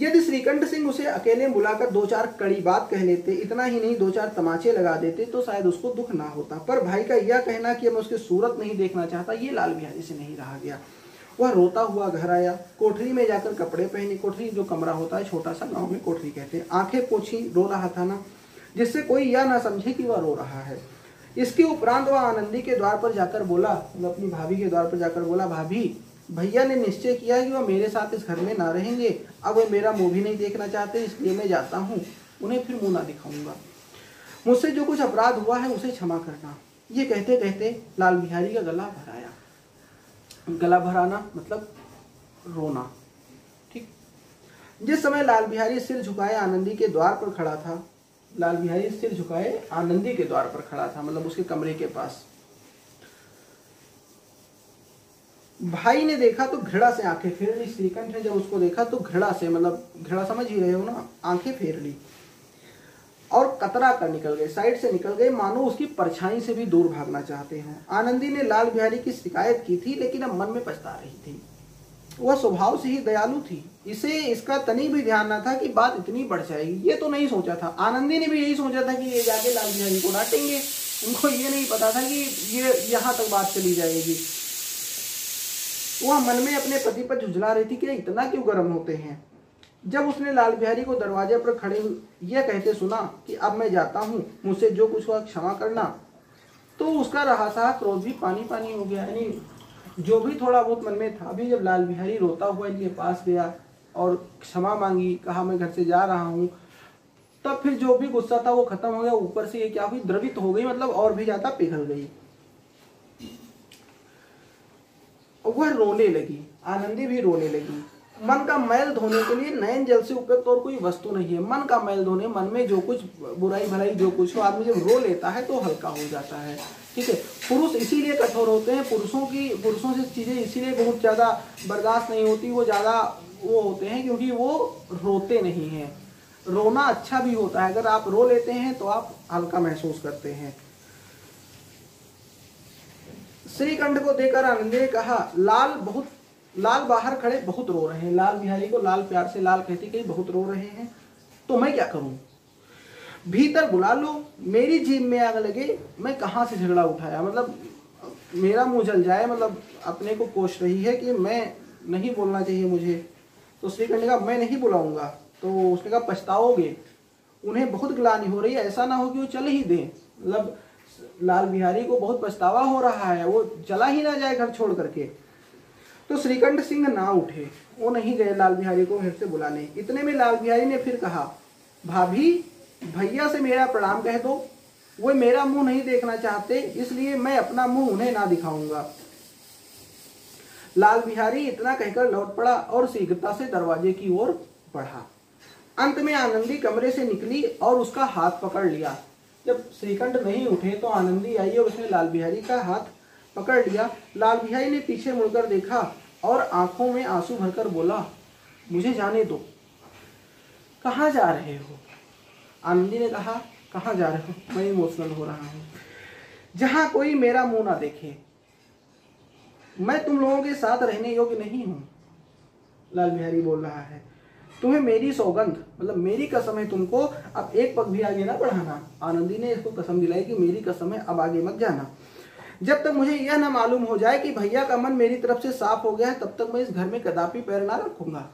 यदि श्रीकंठ सिंह उसे अकेले बुलाकर दो चार कड़ी बात कह लेते, इतना ही नहीं दो चार तमाचे लगा देते, तो शायद उसको दुख ना होता। पर भाई का यह कहना कि मैं उसकी सूरत नहीं देखना चाहता, ये लाल बिहारी से नहीं रहा गया। वह रोता हुआ घर आया, कोठरी में जाकर कपड़े पहने, कोठरी जो कमरा होता है छोटा सा, गांव में कोठरी कहते हैं, आंखें पोंछी, रो रहा था ना, जिससे कोई यह ना समझे कि वह रो रहा है। इसके उपरांत वह आनंदी के द्वार पर जाकर बोला, मतलब अपनी भाभी के द्वार पर जाकर बोला, भाभी भैया ने निश्चय किया है कि वह मेरे साथ इस घर में ना रहेंगे, अब वे मेरा मुंह भी नहीं देखना चाहते, इसलिए मैं जाता हूँ, उन्हें फिर मुंह ना दिखाऊंगा, मुझसे जो कुछ अपराध हुआ है उसे क्षमा करना। ये कहते कहते लाल बिहारी का गला भराया। गला भराना मतलब रोना, ठीक। जिस समय लाल बिहारी सिर झुकाए आनंदी के द्वार पर खड़ा था, लाल बिहारी सिर झुकाए आनंदी के द्वार पर खड़ा था, मतलब उसके कमरे के पास, भाई ने देखा तो घृणा से आंखें फेर ली। श्रीकंठ ने जब उसको देखा तो घृणा से, मतलब घृणा समझ ही रहे हो ना, आंखें फेर ली और कतरा कर निकल गए, साइड से निकल गए, मानो उसकी परछाई से भी दूर भागना चाहते हो। आनंदी ने लाल बिहारी की शिकायत की थी, लेकिन अब मन में पछता रही थी। वह स्वभाव से ही दयालु थी, इसे इसका तनी भी ध्यान न था कि बात इतनी बढ़ जाएगी। ये तो नहीं सोचा था, आनंदी ने भी यही सोचा था कि ये जाके लाल बिहारी को डांटेंगे, उनको ये नहीं पता था कि ये यहाँ तक बात चली जाएगी। वह मन में अपने पति पर झुंझला रही थी कि इतना क्यों गर्म होते हैं। जब उसने लाल बिहारी को दरवाजे पर खड़े यह कहते सुना कि अब मैं जाता हूँ, मुझसे जो कुछ हुआ क्षमा करना, तो उसका रहा सहा क्रोध भी पानी पानी हो गया। यानी जो भी थोड़ा बहुत मन में था, अभी जब लाल बिहारी रोता हुआ इनके पास गया और क्षमा मांगी, कहा मैं घर से जा रहा हूँ, तब फिर जो भी गुस्सा था वो खत्म हो गया। ऊपर से ये क्या हुई, द्रवित हो गई, मतलब और भी ज्यादा पिघल गई। वह रोने लगी, आनंदी भी रोने लगी। मन का मैल धोने के लिए नयन जल से उपयुक्त और कोई वस्तु नहीं है। मन का मैल धोने, मन में जो कुछ बुराई भलाई जो कुछ हो, आदमी जब रो लेता है तो हल्का हो जाता है, ठीक है। पुरुष इसीलिए कठोर होते हैं, पुरुषों से चीजें इसीलिए बहुत ज्यादा बर्दाश्त नहीं होती, वो ज्यादा वो होते हैं क्योंकि वो रोते नहीं हैं। रोना अच्छा भी होता है, अगर आप रो लेते हैं तो आप हल्का महसूस करते हैं। श्रीकंठ को देखकर आनंदी ने कहा, लाल बाहर खड़े बहुत रो रहे हैं। लाल बिहारी को लाल प्यार से लाल कहती कहीं बहुत रो रहे हैं, तो मैं क्या करूं, भीतर बुला लो, मेरी जीभ में आग लगे, मैं कहां से झगड़ा उठाया, मतलब मेरा मुंह जल जाए, मतलब अपने को कोस रही है कि मैं नहीं बोलना चाहिए मुझे। तो श्रीकंठ ने कहा मैं नहीं बुलाऊंगा। तो उसने कहा पछताओगे, उन्हें बहुत ग्लानि हो रही है, ऐसा ना हो कि वो चल ही दें, मतलब लाल बिहारी को बहुत पछतावा हो रहा है, वो चला ही ना जाए घर छोड़ करके। तो श्रीकंठ सिंह ना उठे, वो नहीं गए लाल बिहारी को घर से बुलाने। इतने में लाल बिहारी ने फिर कहा, भाभी भैया से मेरा प्रणाम कह दो, वो मेरा मुंह नहीं देखना चाहते, इसलिए मैं अपना मुंह उन्हें ना दिखाऊंगा। लाल बिहारी इतना कहकर लौट पड़ा और शीघ्रता से दरवाजे की ओर बढ़ा। अंत में आनंदी कमरे से निकली और उसका हाथ पकड़ लिया। जब श्रीकंठ नहीं उठे तो आनंदी आई और उसने लाल बिहारी का हाथ पकड़ लिया। लाल बिहारी ने पीछे मुड़कर देखा और आंखों में आंसू भरकर बोला, मुझे जाने दो। कहाँ जा रहे हो? आनंदी ने कहा, कहाँ जा रहे हो? मैं इमोशनल हो रहा हूँ। जहां कोई मेरा मुंह ना देखे, मैं तुम लोगों के साथ रहने योग्य नहीं हूं। लाल बिहारी बोल रहा है, तुम्हें मेरी सौगंध, मतलब मेरी कसम है, तुमको अब एक पग भी आगे ना बढ़ाना। आनंदी ने इसको कसम दिलाई कि मेरी कसम है, अब आगे मत जाना। जब तक मुझे यह ना मालूम हो जाए कि भैया का मन मेरी तरफ से साफ हो गया है, तब तक मैं इस घर में कदापि पैर ना रखूंगा।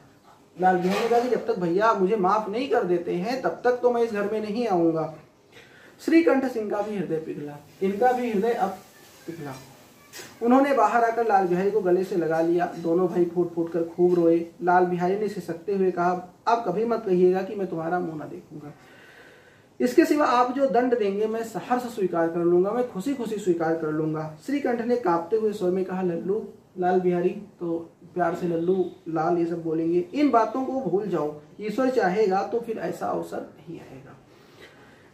लाल बिहारी ने कहा कि जब तक भैया मुझे माफ नहीं कर देते हैं, तब तक तो मैं इस घर में नहीं आऊंगा। श्रीकंठ सिंह का भी हृदय पिघला, इनका भी हृदय अब पिघला। उन्होंने बाहर आकर लाल बिहारी को गले से लगा लिया। दोनों भाई फूट फूट कर खूब रोए। लाल बिहारी ने सिसकते हुए कहा, अब कभी मत कहिएगा कि मैं तुम्हारा मुंह ना देखूंगा। इसके सिवा आप जो दंड देंगे मैं सहर्ष स्वीकार कर लूंगा, मैं खुशी खुशी स्वीकार कर लूंगा। श्रीकंठ ने कांपते हुए स्वर में कहा, लल्लू लाल बिहारी, तो प्यार से लल्लू लाल ये सब बोलेंगे, इन बातों को भूल जाओ, ईश्वर चाहेगा तो फिर ऐसा अवसर नहीं आएगा।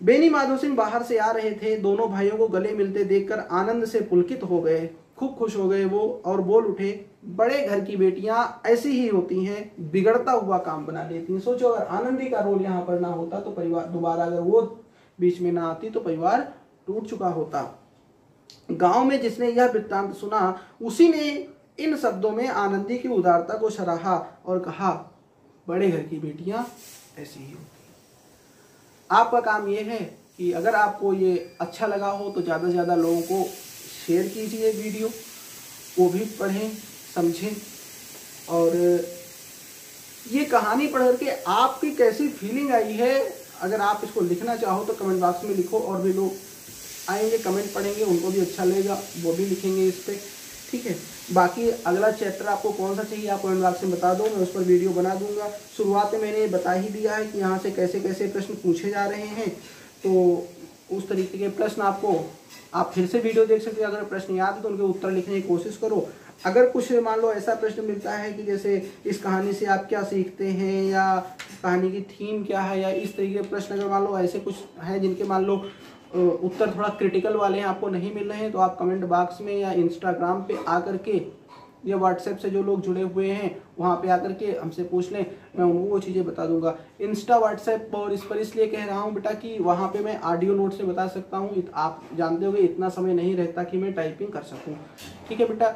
बेनी माधो सिंह बाहर से आ रहे थे। दोनों भाइयों को गले मिलते देखकर आनंद से पुलकित हो गए, खूब खुश हो गए वो और बोल उठे, बड़े घर की बेटियां ऐसी ही होती हैं, बिगड़ता हुआ काम बना लेती हैं। सोचो अगर आनंदी का रोल यहाँ पर ना होता तो परिवार दोबारा अगर वो बीच में ना आती तो परिवार टूट चुका होता। गांव में जिसने यह वृत्तांत सुना उसी ने इन शब्दों में आनंदी की उदारता को सराहा और कहा, बड़े घर की बेटियां ऐसी ही होती हैं। आपका काम यह है कि अगर आपको ये अच्छा लगा हो तो ज़्यादा से ज़्यादा लोगों को शेयर कीजिए वीडियो, वो भी पढ़ें समझें। और ये कहानी पढ़ करके आपकी कैसी फीलिंग आई है, अगर आप इसको लिखना चाहो तो कमेंट बॉक्स में लिखो, और भी लोग आएंगे कमेंट पढ़ेंगे उनको भी अच्छा लगेगा, वो भी लिखेंगे इस पर, ठीक है। बाकी अगला चैप्टर आपको कौन सा चाहिए आप कमेंट बॉक्स में बता दो, मैं उस पर वीडियो बना दूंगा। शुरुआत में मैंने बता ही दिया है कि यहाँ से कैसे कैसे प्रश्न पूछे जा रहे हैं, तो उस तरीके के प्रश्न आपको आप फिर से वीडियो देख सकते हैं। अगर प्रश्न याद है तो उनके उत्तर लिखने की कोशिश करो। अगर कुछ मान लो ऐसा प्रश्न मिलता है कि जैसे इस कहानी से आप क्या सीखते हैं, या कहानी की थीम क्या है, या इस तरीके के प्रश्न अगर मान लो ऐसे कुछ हैं जिनके मान लो उत्तर थोड़ा क्रिटिकल वाले हैं, आपको नहीं मिल रहे हैं, तो आप कमेंट बॉक्स में या इंस्टाग्राम पे आकर के या व्हाट्सएप से जो लोग जुड़े हुए हैं वहाँ पे आकर के हमसे पूछ लें, मैं उनको वो चीज़ें बता दूंगा। इंस्टा व्हाट्सएप और इस पर इसलिए कह रहा हूँ बेटा कि वहाँ पे मैं ऑडियो नोट से बता सकता हूँ, आप जानते होंगे इतना समय नहीं रहता कि मैं टाइपिंग कर सकूँ, ठीक है बेटा।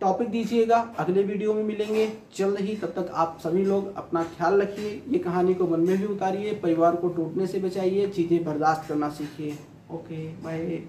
टॉपिक दीजिएगा, अगले वीडियो में मिलेंगे जल्द ही। तब तक आप सभी लोग अपना ख्याल रखिए, ये कहानी को मन में भी उतारिए, परिवार को टूटने से बचाइए, चीज़ें बर्दाश्त करना सीखिए। Okay bye.